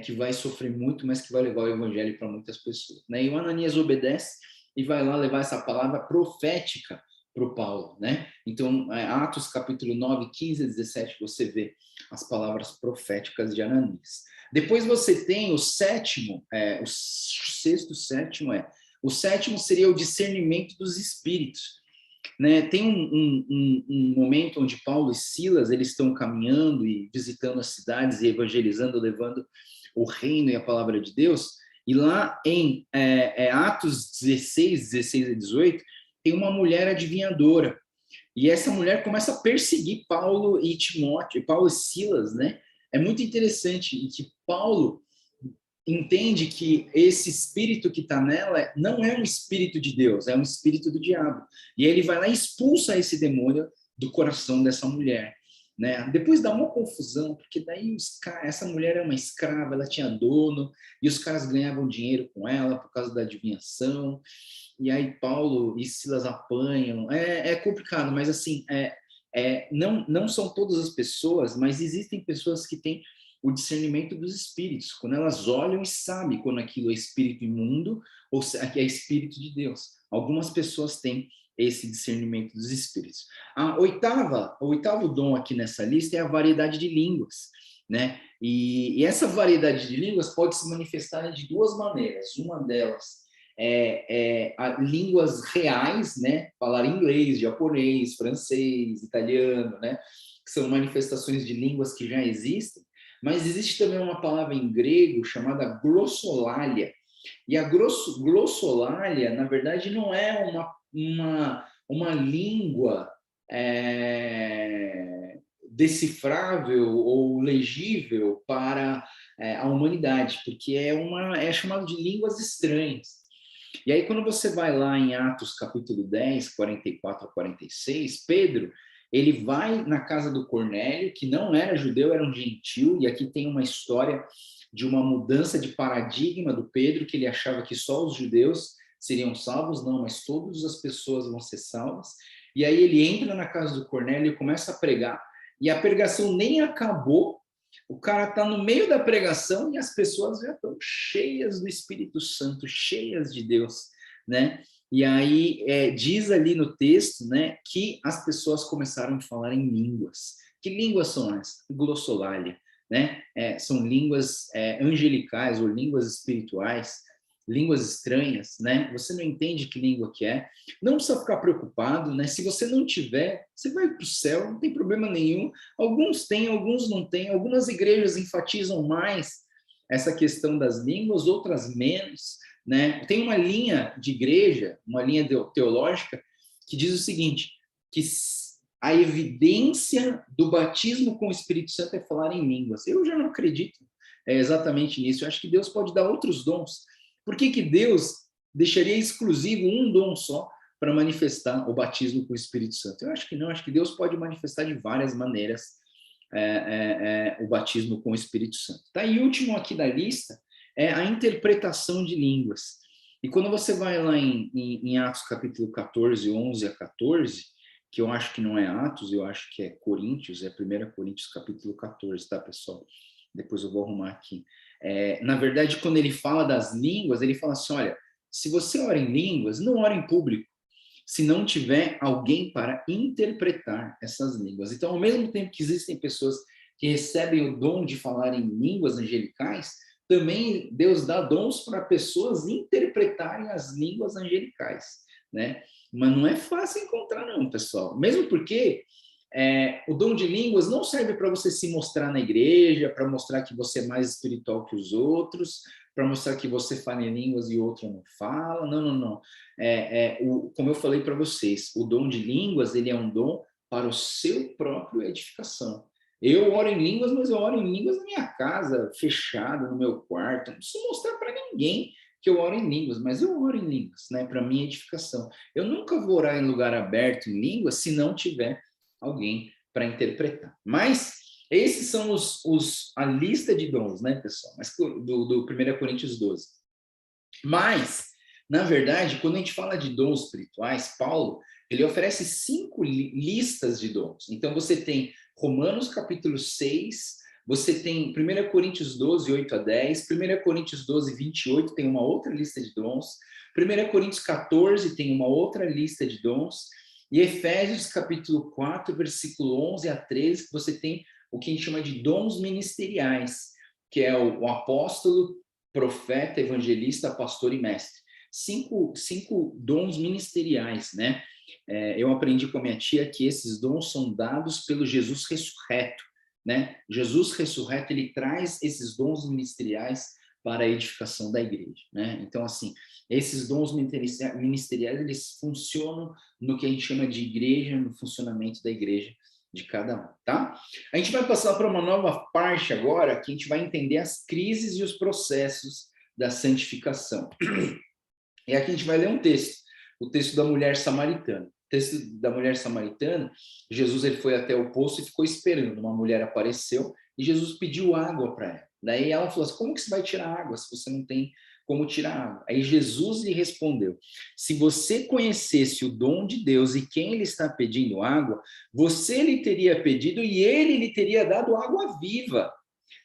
que vai sofrer muito, mas que vai levar o evangelho para muitas pessoas, né? E o Ananias obedece e vai lá levar essa palavra profética para o Paulo, né? Então, Atos capítulo 9, 15 a 17, você vê as palavras proféticas de Ananias. Depois você tem o sétimo, o sétimo seria o discernimento dos espíritos, né? Tem um momento onde Paulo e Silas eles estão caminhando e visitando as cidades e evangelizando, levando o reino e a palavra de Deus. E lá em Atos 16 a 18, tem uma mulher adivinhadora. E essa mulher começa a perseguir Paulo e Timóteo, Paulo e Silas, né? É muito interessante que Paulo entende que esse espírito que está nela não é um espírito de Deus, é um espírito do diabo. E ele vai lá e expulsa esse demônio do coração dessa mulher, né? Depois dá uma confusão, porque daí essa mulher é uma escrava, ela tinha dono, e os caras ganhavam dinheiro com ela por causa da adivinhação, e aí Paulo e Silas apanham. É complicado, mas assim, não são todas as pessoas, mas existem pessoas que têm o discernimento dos espíritos, quando elas olham e sabem quando aquilo é espírito imundo ou se é espírito de Deus. Algumas pessoas têm esse discernimento dos espíritos. O oitavo dom aqui nessa lista é a variedade de línguas, né? E essa variedade de línguas pode se manifestar de duas maneiras. Uma delas línguas reais, né? Falar inglês, japonês, francês, italiano, né? Que são manifestações de línguas que já existem. Mas existe também uma palavra em grego chamada glossolalia. E a glossolalia, na verdade, não é uma língua decifrável ou legível para a humanidade, porque é chamado de línguas estranhas. E aí, quando você vai lá em Atos capítulo 10, 44 a 46, Pedro, ele vai na casa do Cornélio, que não era judeu, era um gentil, e aqui tem uma história de uma mudança de paradigma do Pedro, que ele achava que só os judeus seriam salvos, não, mas todas as pessoas vão ser salvas. E aí ele entra na casa do Cornélio e começa a pregar, e a pregação nem acabou, o cara está no meio da pregação e as pessoas já estão cheias do Espírito Santo, cheias de Deus, né? E aí diz ali no texto, né, que as pessoas começaram a falar em línguas. Que línguas são essas? Glossolalia, né? São línguas angelicais ou línguas espirituais, línguas estranhas, né? Você não entende que língua que é. Não precisa ficar preocupado, né? Se você não tiver, você vai para o céu, não tem problema nenhum. Alguns têm, alguns não têm. Algumas igrejas enfatizam mais essa questão das línguas, outras menos, né? Tem uma linha de igreja, uma linha teológica, que diz o seguinte, que a evidência do batismo com o Espírito Santo é falar em línguas. Eu já não acredito exatamente nisso. Eu acho que Deus pode dar outros dons. Por que Deus deixaria exclusivo um dom só para manifestar o batismo com o Espírito Santo? Eu acho que não. Acho que Deus pode manifestar de várias maneiras o batismo com o Espírito Santo. Tá? E último aqui da lista é a interpretação de línguas. E quando você vai lá em Atos capítulo 14, 11 a 14, que eu acho que não é Atos, eu acho que é Coríntios, é 1 Coríntios capítulo 14, tá, pessoal? Depois eu vou arrumar aqui. Na verdade, quando ele fala das línguas, ele fala assim, olha, se você ora em línguas, não ora em público, se não tiver alguém para interpretar essas línguas. Então, ao mesmo tempo que existem pessoas que recebem o dom de falar em línguas angelicais, também Deus dá dons para pessoas interpretarem as línguas angelicais, né? Mas não é fácil encontrar não, pessoal. Mesmo porque o dom de línguas não serve para você se mostrar na igreja, para mostrar que você é mais espiritual que os outros, para mostrar que você fala em línguas e o outro não fala. Não, não, não. Como eu falei para vocês, o dom de línguas ele é um dom para o seu próprio edificação. Eu oro em línguas, mas eu oro em línguas na minha casa, fechada, no meu quarto. Não preciso mostrar para ninguém que eu oro em línguas, mas eu oro em línguas, né, para minha edificação. Eu nunca vou orar em lugar aberto em línguas se não tiver alguém para interpretar. Mas esses são a lista de dons, né, pessoal? Mas do 1 Coríntios 12. Mas, na verdade, quando a gente fala de dons espirituais, Paulo, ele oferece 5 listas de dons. Então, você tem Romanos capítulo 6, você tem 1 Coríntios 12, 8 a 10, 1 Coríntios 12, 28, tem uma outra lista de dons, 1 Coríntios 14 tem uma outra lista de dons, e Efésios capítulo 4, versículo 11 a 13, você tem o que a gente chama de dons ministeriais, que é o apóstolo, profeta, evangelista, pastor e mestre. Cinco dons ministeriais, né? Eu aprendi com a minha tia que esses dons são dados pelo Jesus ressurreto, né? Jesus ressurreto, ele traz esses dons ministeriais para a edificação da igreja, né? Então, assim, esses dons ministeriais, eles funcionam no que a gente chama de igreja, no funcionamento da igreja de cada um, tá? A gente vai passar para uma nova parte agora, que a gente vai entender as crises e os processos da santificação. E aqui a gente vai ler um texto, o texto da mulher samaritana. O texto da mulher samaritana, Jesus ele foi até o poço e ficou esperando. Uma mulher apareceu e Jesus pediu água para ela. Daí ela falou assim, como que você vai tirar água se você não tem como tirar água? Aí Jesus lhe respondeu, se você conhecesse o dom de Deus e quem ele está pedindo água, você lhe teria pedido e ele lhe teria dado água viva.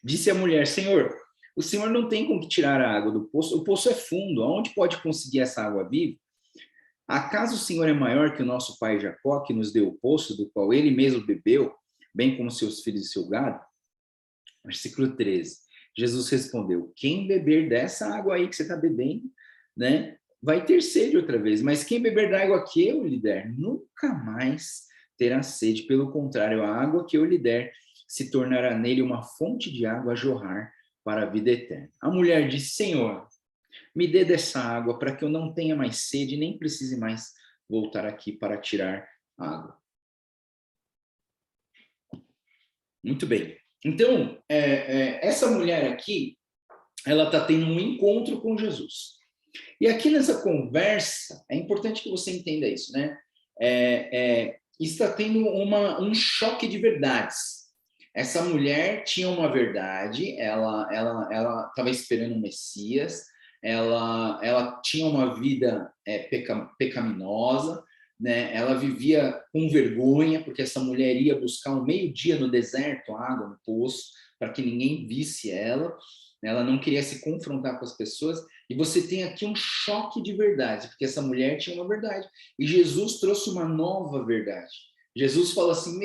Disse a mulher, Senhor, o Senhor não tem como tirar a água do poço, o poço é fundo, aonde pode conseguir essa água viva? Acaso o Senhor é maior que o nosso pai Jacó, que nos deu o poço, do qual ele mesmo bebeu, bem como seus filhos e seu gado? Versículo 13. Jesus respondeu, quem beber dessa água aí que você está bebendo, né, vai ter sede outra vez, mas quem beber da água que eu lhe der, nunca mais terá sede. Pelo contrário, a água que eu lhe der se tornará nele uma fonte de água a jorrar para a vida eterna. A mulher disse, Senhor, me dê dessa água para que eu não tenha mais sede, nem precise mais voltar aqui para tirar água. Muito bem. Então, essa mulher aqui, ela está tendo um encontro com Jesus. E aqui nessa conversa, é importante que você entenda isso, né? Está tendo um choque de verdades. Essa mulher tinha uma verdade, ela estava esperando o Messias, ela tinha uma vida pecaminosa, né? Ela vivia com vergonha, porque essa mulher ia buscar um meio-dia no deserto, água no poço, para que ninguém visse ela. Ela não queria se confrontar com as pessoas. E você tem aqui um choque de verdade, porque essa mulher tinha uma verdade. E Jesus trouxe uma nova verdade. Jesus fala assim,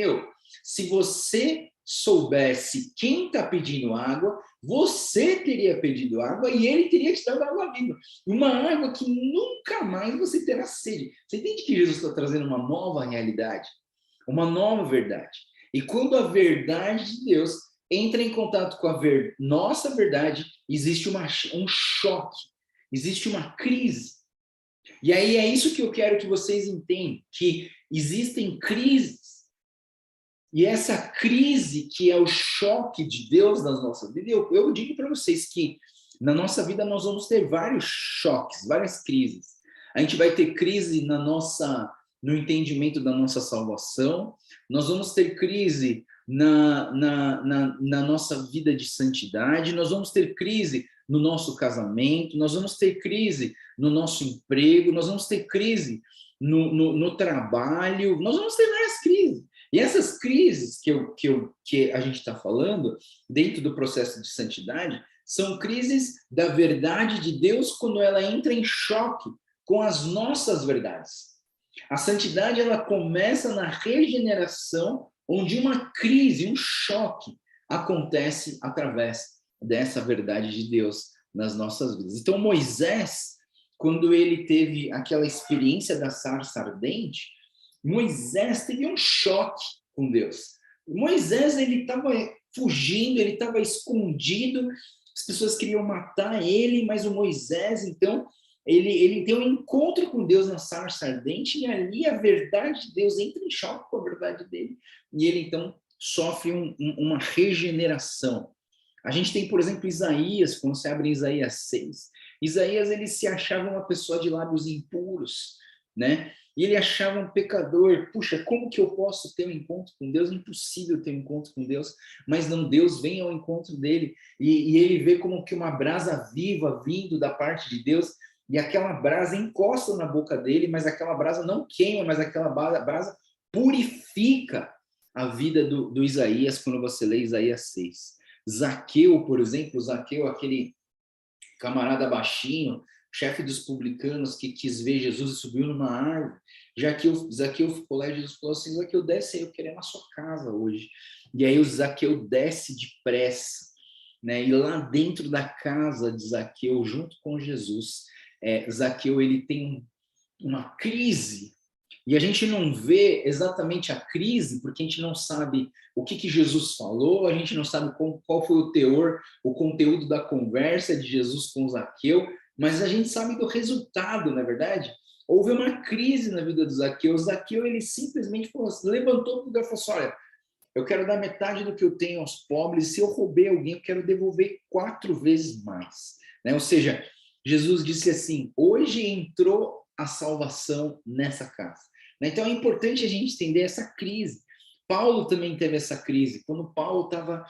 se você soubesse quem está pedindo água, você teria pedido água e ele teria te dado água viva. Uma água que nunca mais você terá sede. Você entende que Jesus está trazendo uma nova realidade? Uma nova verdade. E quando a verdade de Deus entra em contato com a nossa verdade, existe um choque, existe uma crise. E aí é isso que eu quero que vocês entendam, que existem crises. E essa crise que é o choque de Deus nas nossas vidas, eu digo para vocês que na nossa vida nós vamos ter vários choques, várias crises. A gente vai ter crise no entendimento da nossa salvação, nós vamos ter crise na nossa vida de santidade, nós vamos ter crise no nosso casamento, nós vamos ter crise no nosso emprego, nós vamos ter crise no trabalho, nós vamos ter várias crises. E essas crises que a gente está falando, dentro do processo de santidade, são crises da verdade de Deus quando ela entra em choque com as nossas verdades. A santidade, ela começa na regeneração, onde uma crise, um choque acontece através dessa verdade de Deus nas nossas vidas. Então, Moisés, quando ele teve aquela experiência da sarça ardente, Moisés teve um choque com Deus. Moisés, ele estava fugindo, ele estava escondido, as pessoas queriam matar ele, mas o Moisés, então, ele tem um encontro com Deus na sarça ardente, e ali a verdade de Deus entra em choque com a verdade dele, e ele, então, sofre uma regeneração. A gente tem, por exemplo, Isaías, quando você abre Isaías 6, Isaías, ele se achava uma pessoa de lábios impuros, né? E ele achava um pecador. Puxa, como que eu posso ter um encontro com Deus? Impossível ter um encontro com Deus. Mas não, Deus vem ao encontro dele e ele vê como que uma brasa viva vindo da parte de Deus, e aquela brasa encosta na boca dele, mas aquela brasa não queima, mas aquela brasa purifica a vida do Isaías, quando você lê Isaías 6. Zaqueu, por exemplo, Zaqueu, aquele camarada baixinho, chefe dos publicanos, que quis ver Jesus e subiu numa árvore. Zaqueu ficou lá e Jesus falou assim, Zaqueu, desce aí, eu quero ir na sua casa hoje. E aí o Zaqueu desce depressa, né? E lá dentro da casa de Zaqueu, junto com Jesus, Zaqueu, ele tem uma crise. E a gente não vê exatamente a crise, porque a gente não sabe o que Jesus falou, a gente não sabe qual foi o teor, o conteúdo da conversa de Jesus com Zaqueu, mas a gente sabe do resultado, na verdade. Houve uma crise na vida do Zaqueu. O Zaqueu, ele simplesmente levantou do lugar e falou assim, olha, eu quero dar metade do que eu tenho aos pobres, e se eu roubei alguém, eu quero devolver 4 vezes mais. Né? Ou seja, Jesus disse assim, hoje entrou a salvação nessa casa. Então é importante a gente entender essa crise. Paulo também teve essa crise. Quando Paulo estava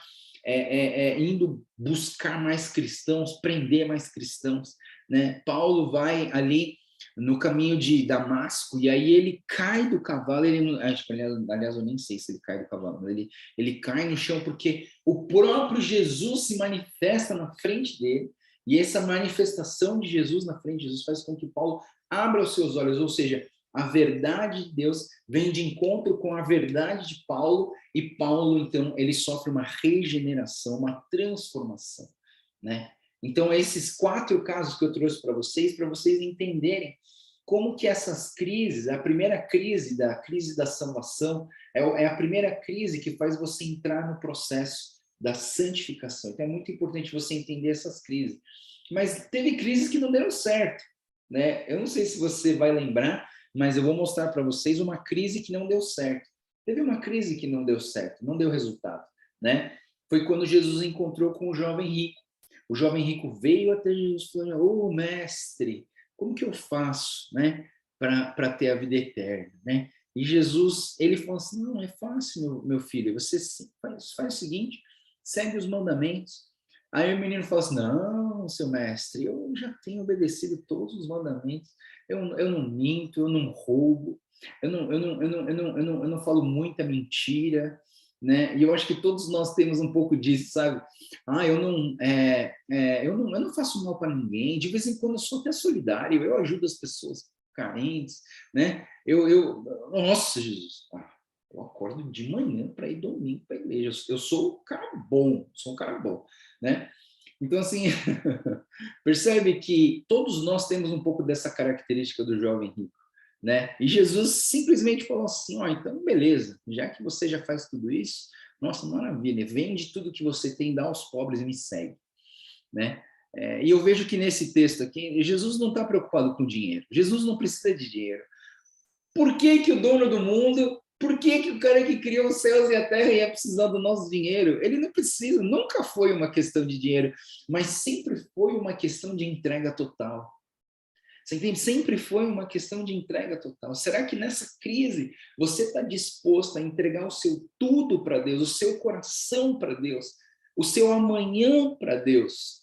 indo buscar mais cristãos, prender mais cristãos, né? Paulo vai ali no caminho de Damasco, e aí ele cai do cavalo, acho que, aliás, eu nem sei se ele cai do cavalo, mas ele cai no chão porque o próprio Jesus se manifesta na frente dele, e essa manifestação de Jesus na frente de Jesus faz com que Paulo abra os seus olhos, ou seja, a verdade de Deus vem de encontro com a verdade de Paulo, e Paulo, então, ele sofre uma regeneração, uma transformação, né? Então, esses 4 casos que eu trouxe para vocês entenderem como que essas crises, a primeira crise da salvação, é a primeira crise que faz você entrar no processo da santificação. Então, é muito importante você entender essas crises. Mas teve crises que não deram certo, né? Eu não sei se você vai lembrar, mas eu vou mostrar para vocês uma crise que não deu certo. Teve uma crise que não deu certo, não deu resultado, né? Foi quando Jesus encontrou com o jovem rico. O jovem rico veio até Jesus e falou, ô mestre, como que eu faço, né, para ter a vida eterna, né? E Jesus, ele falou assim, não, é fácil, meu filho, você faz o seguinte, segue os mandamentos. Aí o menino falou assim, não, seu mestre, eu já tenho obedecido todos os mandamentos, eu não minto, eu não roubo, eu não falo muita mentira, né? E eu acho que todos nós temos um pouco disso, sabe? Eu não faço mal para ninguém, de vez em quando eu sou até solidário, eu ajudo as pessoas carentes, né? Nossa, Jesus, eu acordo de manhã para ir domingo para a igreja, eu sou um cara bom, né? Então, assim, percebe que todos nós temos um pouco dessa característica do jovem rico, né? E Jesus simplesmente falou assim, ó, então beleza, já que você já faz tudo isso, nossa, maravilha, vende tudo que você tem, dá aos pobres e me segue, né? E eu vejo que nesse texto aqui, Jesus não está preocupado com dinheiro, Jesus não precisa de dinheiro. Por que que o dono do mundo, por que que o cara que criou os céus e a terra ia precisar do nosso dinheiro? Ele não precisa, nunca foi uma questão de dinheiro, mas sempre foi uma questão de entrega total. Você entende? Sempre foi uma questão de entrega total. Será que nessa crise você está disposto a entregar o seu tudo para Deus, o seu coração para Deus, o seu amanhã para Deus?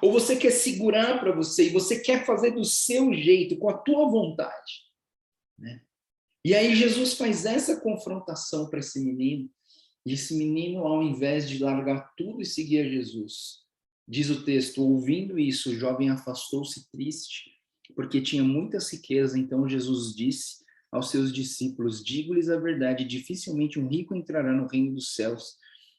Ou você quer segurar para você e você quer fazer do seu jeito, com a tua vontade, né? E aí Jesus faz essa confrontação para esse menino, e esse menino, ao invés de largar tudo e seguir a Jesus, diz o texto, ouvindo isso, o jovem afastou-se triste, porque tinha muitas riquezas. Então Jesus disse aos seus discípulos, digo-lhes a verdade, dificilmente um rico entrará no reino dos céus.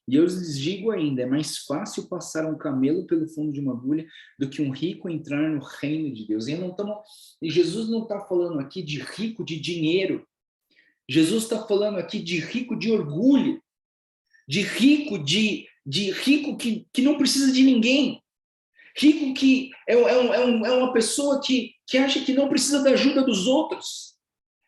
E eu lhes digo ainda, é mais fácil passar um camelo pelo fundo de uma agulha do que um rico entrar no reino de Deus. E Jesus não está falando aqui de rico de dinheiro, Jesus está falando aqui de rico de orgulho, de rico que não precisa de ninguém, rico que é uma pessoa que acha que não precisa da ajuda dos outros.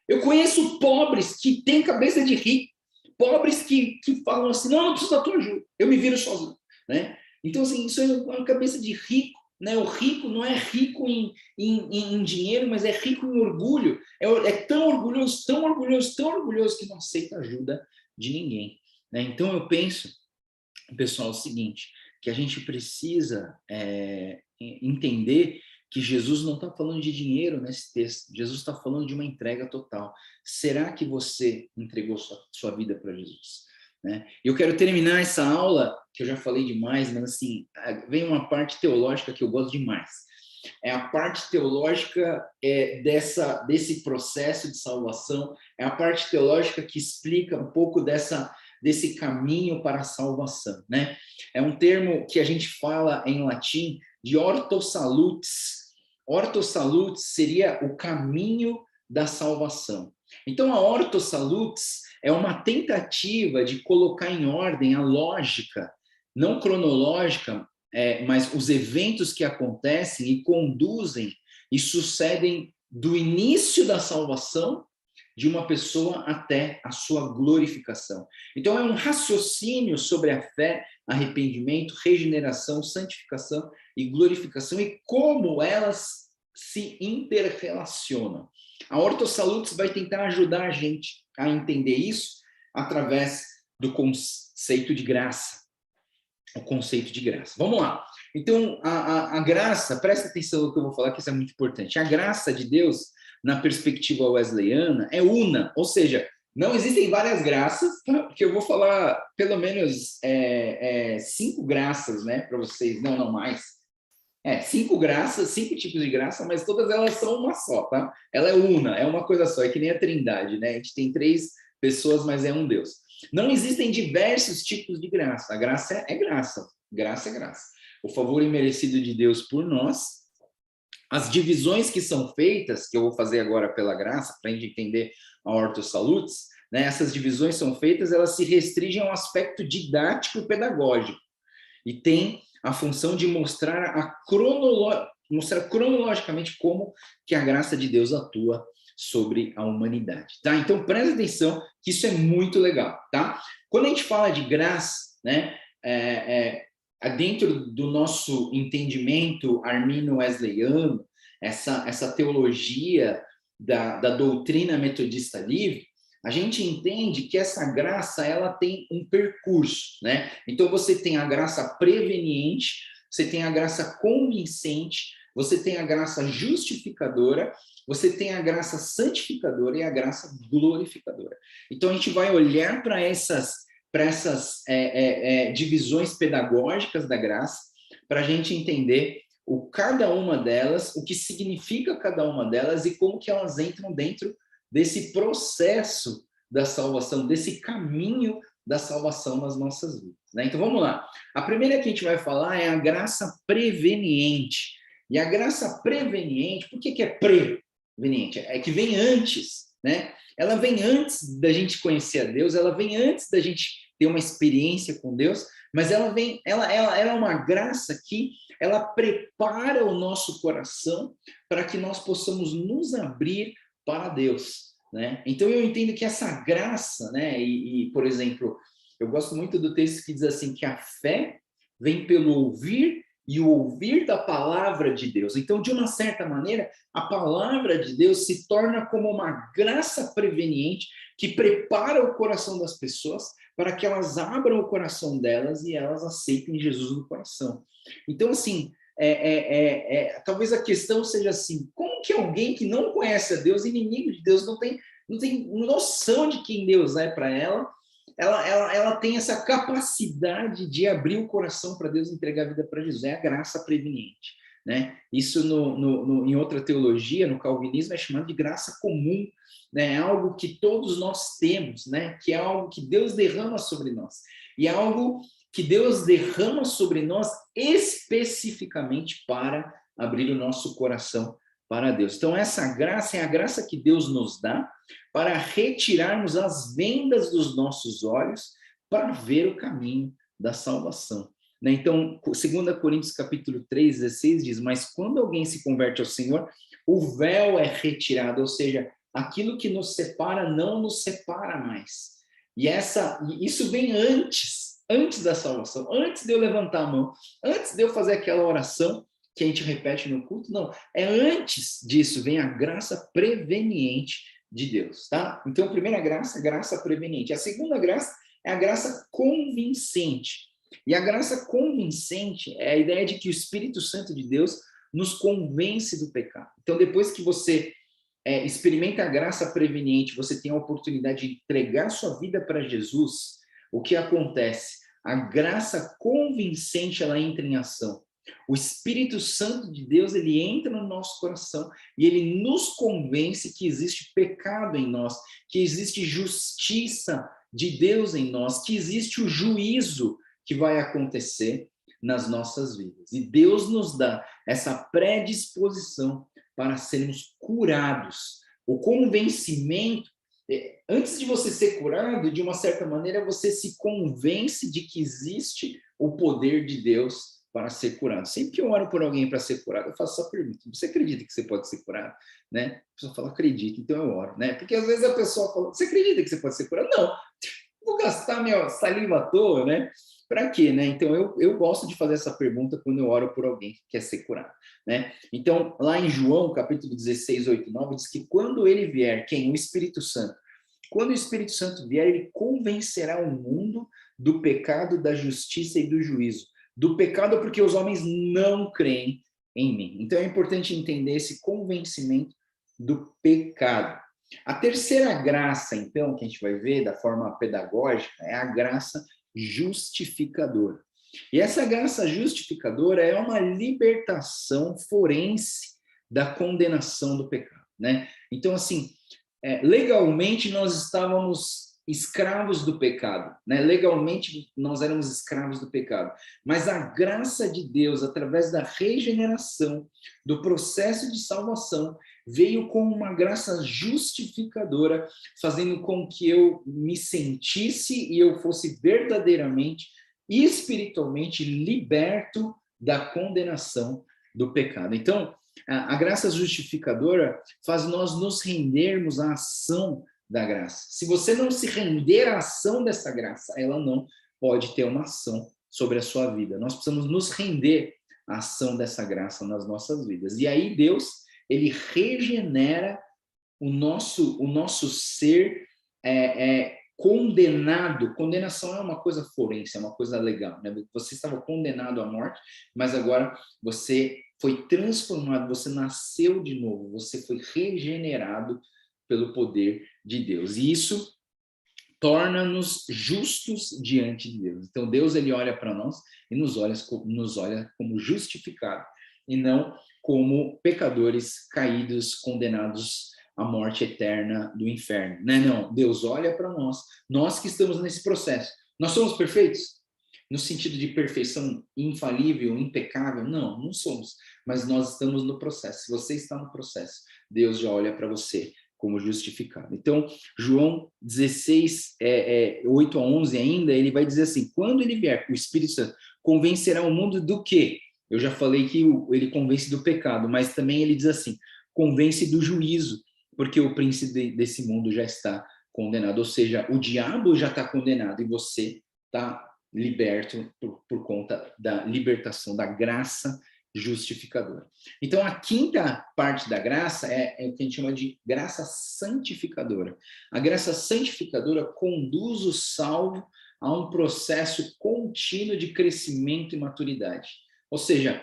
Eu conheço pobres que têm cabeça de rico, pobres que falam assim, não preciso da tua ajuda, eu me viro sozinho, né? Então, assim, isso é uma cabeça de rico, né? O rico não é rico em dinheiro, mas é rico em orgulho, é tão orgulhoso, tão orgulhoso, tão orgulhoso que não aceita ajuda de ninguém, né? Então, eu penso, pessoal, o seguinte, que a gente precisa entender que Jesus não está falando de dinheiro nesse texto, Jesus está falando de uma entrega total. Será que você entregou sua vida para Jesus? Né? Eu quero terminar essa aula, que eu já falei demais, mas assim, vem uma parte teológica que eu gosto demais. É a parte teológica desse processo de salvação, é a parte teológica que explica um pouco desse caminho para a salvação, né? É um termo que a gente fala em latim de ordo salutis. Ordo salutis seria o caminho da salvação. Então, a ordo salutis é uma tentativa de colocar em ordem a lógica, não cronológica, mas os eventos que acontecem e conduzem e sucedem do início da salvação de uma pessoa até a sua glorificação. Então, é um raciocínio sobre a fé, arrependimento, regeneração, santificação e glorificação e como elas se interrelacionam. A Ordo Salutis vai tentar ajudar a gente a entender isso através do conceito de graça. O conceito de graça. Vamos lá. Então, a graça, presta atenção no que eu vou falar, que isso é muito importante. A graça de Deus, na perspectiva wesleyana, é una, ou seja, não existem várias graças, tá? Porque eu vou falar pelo menos 5 graças, né, para vocês, não mais. 5 graças, 5 tipos de graça, mas todas elas são uma só, tá? Ela é una, é uma coisa só, é que nem a Trindade, né? A gente tem 3 pessoas, mas é um Deus. Não existem diversos tipos de graça. A graça é graça. Graça é graça. O favor imerecido de Deus por nós. As divisões que são feitas, que eu vou fazer agora pela graça, para a gente entender a Ordo Salutis, né? Essas divisões são feitas, elas se restringem a um aspecto didático e pedagógico. E tem a função de mostrar cronologicamente como que a graça de Deus atua sobre a humanidade, tá? Então, presta atenção que isso é muito legal, tá? Quando a gente fala de graça, né, dentro do nosso entendimento armino-wesleyano, essa teologia da doutrina metodista livre, a gente entende que essa graça, ela tem um percurso, né? Então, você tem a graça preveniente, você tem a graça convincente, você tem a graça justificadora, você tem a graça santificadora e a graça glorificadora. Então, a gente vai olhar para essas divisões pedagógicas da graça, para a gente entender cada uma delas, o que significa cada uma delas e como que elas entram dentro desse processo da salvação, desse caminho da salvação nas nossas vidas, né? Então, vamos lá. A primeira que a gente vai falar é a graça preveniente. E a graça preveniente, por que é preveniente? É que vem antes, né? Ela vem antes da gente conhecer a Deus, ela vem antes da gente ter uma experiência com Deus, mas ela é uma graça que ela prepara o nosso coração para que nós possamos nos abrir para Deus, né? Então eu entendo que essa graça, né? Por exemplo, eu gosto muito do texto que diz assim que a fé vem pelo ouvir e o ouvir da palavra de Deus. Então, de uma certa maneira, a palavra de Deus se torna como uma graça preveniente que prepara o coração das pessoas para que elas abram o coração delas e elas aceitem Jesus no coração. Então, assim, talvez a questão seja assim, como que alguém que não conhece a Deus, inimigo de Deus, não tem noção de quem Deus é para ela tem essa capacidade de abrir o coração para Deus e entregar a vida para Jesus, é a graça preveniente, né? Isso em outra teologia, no calvinismo, é chamado de graça comum, né? É algo que todos nós temos, né? Que é algo que Deus derrama sobre nós, e é algo que Deus derrama sobre nós especificamente para abrir o nosso coração para Deus. Então, essa graça é a graça que Deus nos dá para retirarmos as vendas dos nossos olhos para ver o caminho da salvação, né? Então, 2 Coríntios capítulo 3, 16 diz, mas quando alguém se converte ao Senhor, o véu é retirado, ou seja, aquilo que nos separa não nos separa mais. E isso vem antes da salvação, antes de eu levantar a mão, antes de eu fazer aquela oração que a gente repete no culto, não. É antes disso, vem a graça preveniente de Deus, tá? Então, a primeira graça é a graça preveniente. A segunda graça é a graça convincente. E a graça convincente é a ideia de que o Espírito Santo de Deus nos convence do pecado. Então, depois que você experimenta a graça preveniente, você tem a oportunidade de entregar sua vida para Jesus, o que acontece? A graça convincente, ela entra em ação. O Espírito Santo de Deus, ele entra no nosso coração e ele nos convence que existe pecado em nós, que existe justiça de Deus em nós, que existe o juízo que vai acontecer nas nossas vidas. E Deus nos dá essa predisposição para sermos curados. O convencimento, antes de você ser curado, de uma certa maneira, você se convence de que existe o poder de Deus para ser curado. Sempre que eu oro por alguém para ser curado, eu faço essa pergunta: você acredita que você pode ser curado? Né? A pessoa fala, acredito, então eu oro, né? Porque às vezes a pessoa fala, você acredita que você pode ser curado? Não, vou gastar minha saliva à toa, né? Para quê, né? Então eu gosto de fazer essa pergunta quando eu oro por alguém que quer ser curado, né? Então, lá em João, capítulo 16, 8 e 9, diz que quando ele vier, quem? O Espírito Santo. Quando o Espírito Santo vier, ele convencerá o mundo do pecado, da justiça e do juízo. Do pecado porque os homens não creem em mim. Então é importante entender esse convencimento do pecado. A terceira graça, então, que a gente vai ver da forma pedagógica, é a graça justificadora. E essa graça justificadora é uma libertação forense da condenação do pecado, né? Então, assim, legalmente nós estávamos escravos do pecado, né? Legalmente nós éramos escravos do pecado, mas a graça de Deus, através da regeneração, do processo de salvação, veio com uma graça justificadora, fazendo com que eu me sentisse e eu fosse verdadeiramente e espiritualmente liberto da condenação do pecado. Então, a graça justificadora faz nós nos rendermos à ação da graça. Se você não se render à ação dessa graça, ela não pode ter uma ação sobre a sua vida. Nós precisamos nos render à ação dessa graça nas nossas vidas. E aí Deus, ele regenera o nosso ser condenado. Condenação é uma coisa forense, é uma coisa legal, né? Você estava condenado à morte, mas agora você foi transformado, você nasceu de novo, você foi regenerado pelo poder de Deus. E isso torna-nos justos diante de Deus. Então, Deus, ele olha para nós e nos olha como justificados, e não como pecadores caídos, condenados à morte eterna do inferno. Não, Deus olha para nós que estamos nesse processo. Nós somos perfeitos? No sentido de perfeição infalível, impecável? Não somos. Mas nós estamos no processo. Se você está no processo, Deus já olha para você como justificado. Então, João 16, 8 a 11 ainda, ele vai dizer assim, quando ele vier, o Espírito Santo convencerá o mundo do quê? Eu já falei que ele convence do pecado, mas também ele diz assim, convence do juízo, porque o príncipe desse mundo já está condenado, ou seja, o diabo já está condenado e você está liberto por conta da libertação, da graça justificadora. Então, a quinta parte da graça é o que a gente chama de graça santificadora. A graça santificadora conduz o salvo a um processo contínuo de crescimento e maturidade. Ou seja,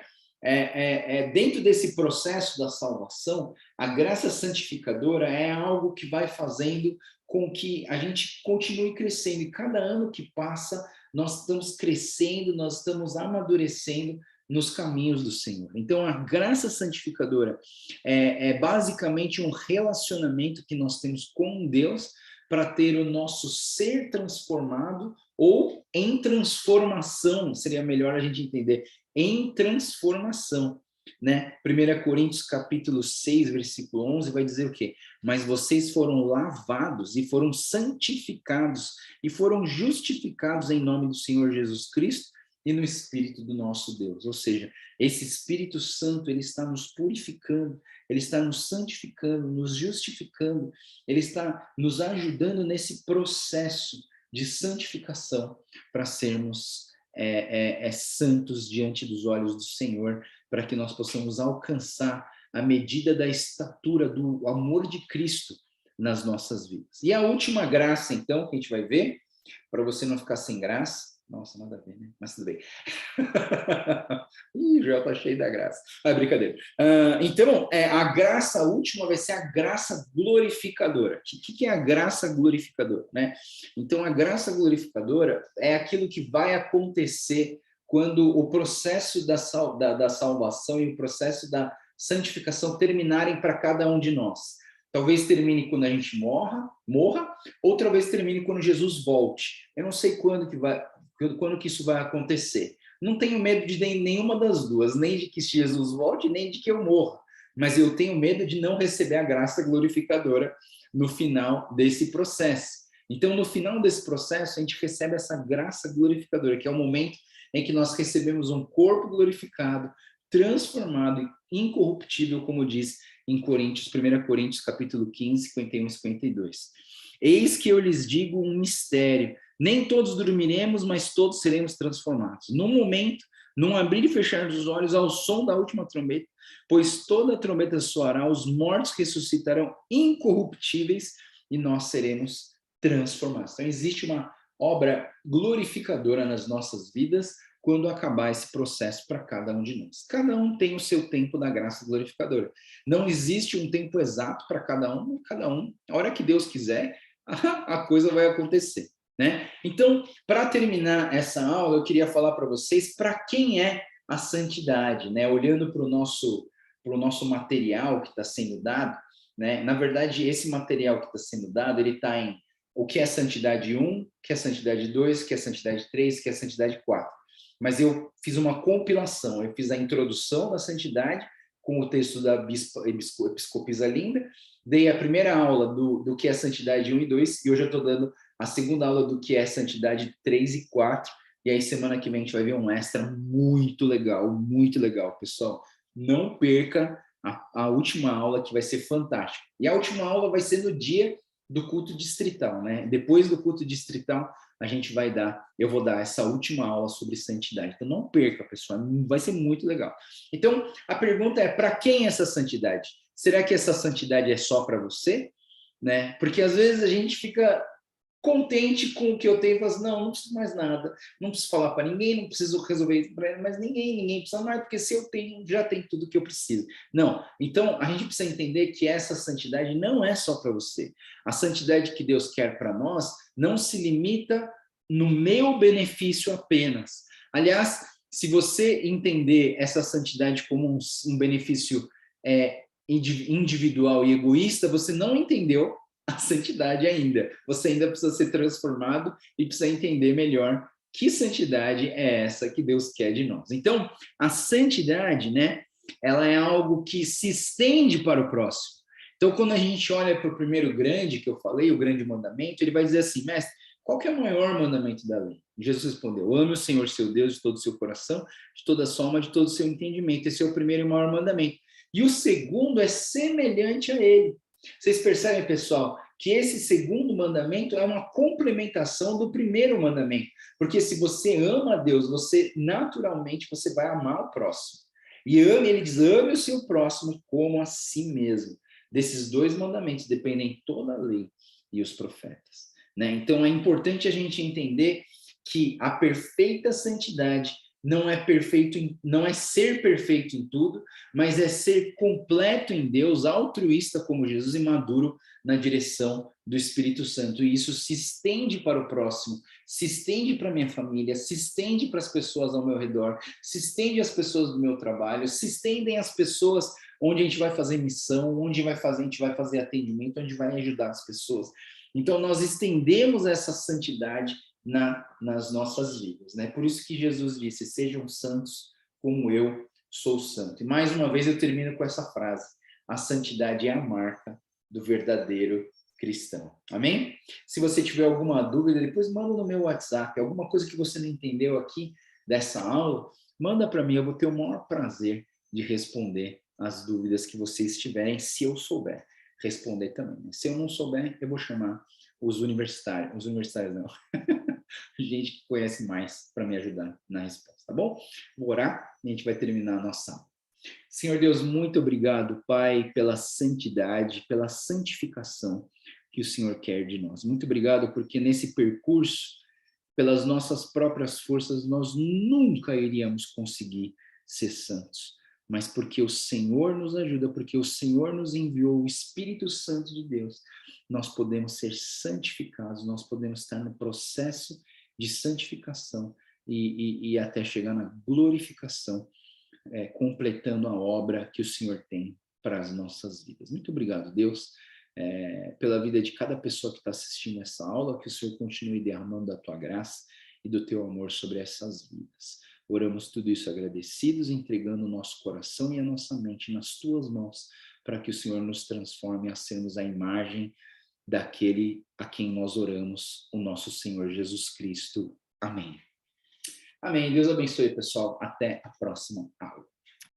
dentro desse processo da salvação, a graça santificadora é algo que vai fazendo com que a gente continue crescendo. E cada ano que passa, nós estamos crescendo, nós estamos amadurecendo nos caminhos do Senhor. Então, a graça santificadora é basicamente um relacionamento que nós temos com Deus para ter o nosso ser transformado ou em transformação, seria melhor a gente entender, em transformação, né? 1 Coríntios capítulo 6, versículo 11 vai dizer o quê? Mas vocês foram lavados e foram santificados e foram justificados em nome do Senhor Jesus Cristo e no Espírito do nosso Deus. Ou seja, esse Espírito Santo, ele está nos purificando, ele está nos santificando, nos justificando, ele está nos ajudando nesse processo de santificação para sermos santos diante dos olhos do Senhor, para que nós possamos alcançar a medida da estatura do amor de Cristo nas nossas vidas. E a última graça, então, que a gente vai ver, para você não ficar sem graça, nossa, nada a ver, né? Mas tudo bem. Ih, o Joel tá cheio da graça. Ah, brincadeira. Então, a graça última vai ser a graça glorificadora. O que é a graça glorificadora, né? Então, a graça glorificadora é aquilo que vai acontecer quando o processo da salvação e o processo da santificação terminarem para cada um de nós. Talvez termine quando a gente morra, ou talvez termine quando Jesus volte. Eu não sei quando que isso vai acontecer. Não tenho medo de nenhuma das duas, nem de que Jesus volte, nem de que eu morra. Mas eu tenho medo de não receber a graça glorificadora no final desse processo. Então, no final desse processo, a gente recebe essa graça glorificadora, que é o momento em que nós recebemos um corpo glorificado, transformado, incorruptível, como diz em 1 Coríntios capítulo 15, 51 e 52. Eis que eu lhes digo um mistério, nem todos dormiremos, mas todos seremos transformados. Num momento, num abrir e fechar dos olhos, ao som da última trombeta, pois toda a trombeta soará, os mortos ressuscitarão incorruptíveis e nós seremos transformados. Então, existe uma obra glorificadora nas nossas vidas quando acabar esse processo para cada um de nós. Cada um tem o seu tempo da graça glorificadora. Não existe um tempo exato para cada um, a hora que Deus quiser, a coisa vai acontecer, né? Então, para terminar essa aula, eu queria falar para vocês para quem é a santidade, né? Olhando para o nosso material que está sendo dado, né? Na verdade, esse material que está sendo dado, ele está em o que é santidade 1, o que é santidade 2, o que é santidade 3, o que é santidade 4. Mas eu fiz uma compilação, eu fiz a introdução da santidade com o texto da Episcopisa Linda, dei a primeira aula do que é santidade 1 e 2, e hoje eu estou dando a segunda aula do que é santidade 3 e 4, e aí semana que vem a gente vai ver um extra muito legal, pessoal. Não perca a última aula, que vai ser fantástica. E a última aula vai ser no dia do culto distrital, né? Depois do culto distrital, eu vou dar essa última aula sobre santidade. Então não perca, pessoal, vai ser muito legal. Então, a pergunta é, para quem essa santidade? Será que essa santidade é só para você? né? Porque às vezes a gente fica contente com o que eu tenho e fala assim, não preciso mais nada, não preciso falar para ninguém, não preciso resolver isso para mas ninguém precisa mais, porque se eu tenho, já tem tudo que eu preciso. Não, então a gente precisa entender que essa santidade não é só para você. A santidade que Deus quer para nós não se limita no meu benefício apenas. Aliás, se você entender essa santidade como um benefício individual e egoísta, você não entendeu a santidade ainda. Você ainda precisa ser transformado e precisa entender melhor que santidade é essa que Deus quer de nós. Então, a santidade, né, ela é algo que se estende para o próximo. Então, quando a gente olha para o primeiro grande que eu falei, o grande mandamento, ele vai dizer assim, mestre, qual que é o maior mandamento da lei? Jesus respondeu, ame o Senhor seu Deus de todo o seu coração, de toda a sua alma, de todo o seu entendimento. Esse é o primeiro e maior mandamento. E o segundo é semelhante a ele. Vocês percebem, pessoal, que esse segundo mandamento é uma complementação do primeiro mandamento. Porque se você ama a Deus, você naturalmente você vai amar o próximo. E ele diz, ame o seu próximo como a si mesmo. Desses dois mandamentos dependem toda a lei e os profetas, né? Então é importante a gente entender que a perfeita santidade não é ser perfeito em tudo, mas é ser completo em Deus, altruísta como Jesus e maduro na direção do Espírito Santo. E isso se estende para o próximo, se estende para a minha família, se estende para as pessoas ao meu redor, se estende às pessoas do meu trabalho, se estendem às pessoas onde a gente vai fazer missão, onde a gente vai fazer atendimento, onde vai ajudar as pessoas. Então, nós estendemos essa santidade nas nossas vidas, né? Por isso que Jesus disse, sejam santos como eu sou santo. E mais uma vez eu termino com essa frase, a santidade é a marca do verdadeiro cristão. Amém? Se você tiver alguma dúvida, depois manda no meu WhatsApp, alguma coisa que você não entendeu aqui dessa aula, manda para mim, eu vou ter o maior prazer de responder as dúvidas que vocês tiverem, se eu souber responder também. Se eu não souber, eu vou chamar os universitários não, gente que conhece mais para me ajudar na resposta, tá bom? Vou orar e a gente vai terminar a nossa aula. Senhor Deus, muito obrigado, Pai, pela santidade, pela santificação que o Senhor quer de nós. Muito obrigado porque nesse percurso, pelas nossas próprias forças, nós nunca iríamos conseguir ser santos. Mas porque o Senhor nos ajuda, porque o Senhor nos enviou o Espírito Santo de Deus, nós podemos ser santificados, nós podemos estar no processo de santificação e até chegar na glorificação, completando a obra que o Senhor tem para as nossas vidas. Muito obrigado, Deus, pela vida de cada pessoa que está assistindo essa aula, que o Senhor continue derramando da tua graça e do teu amor sobre essas vidas. Oramos tudo isso agradecidos, entregando o nosso coração e a nossa mente nas tuas mãos, para que o Senhor nos transforme a sermos a imagem daquele a quem nós oramos, o nosso Senhor Jesus Cristo. Amém. Amém. Deus abençoe, pessoal. Até a próxima aula.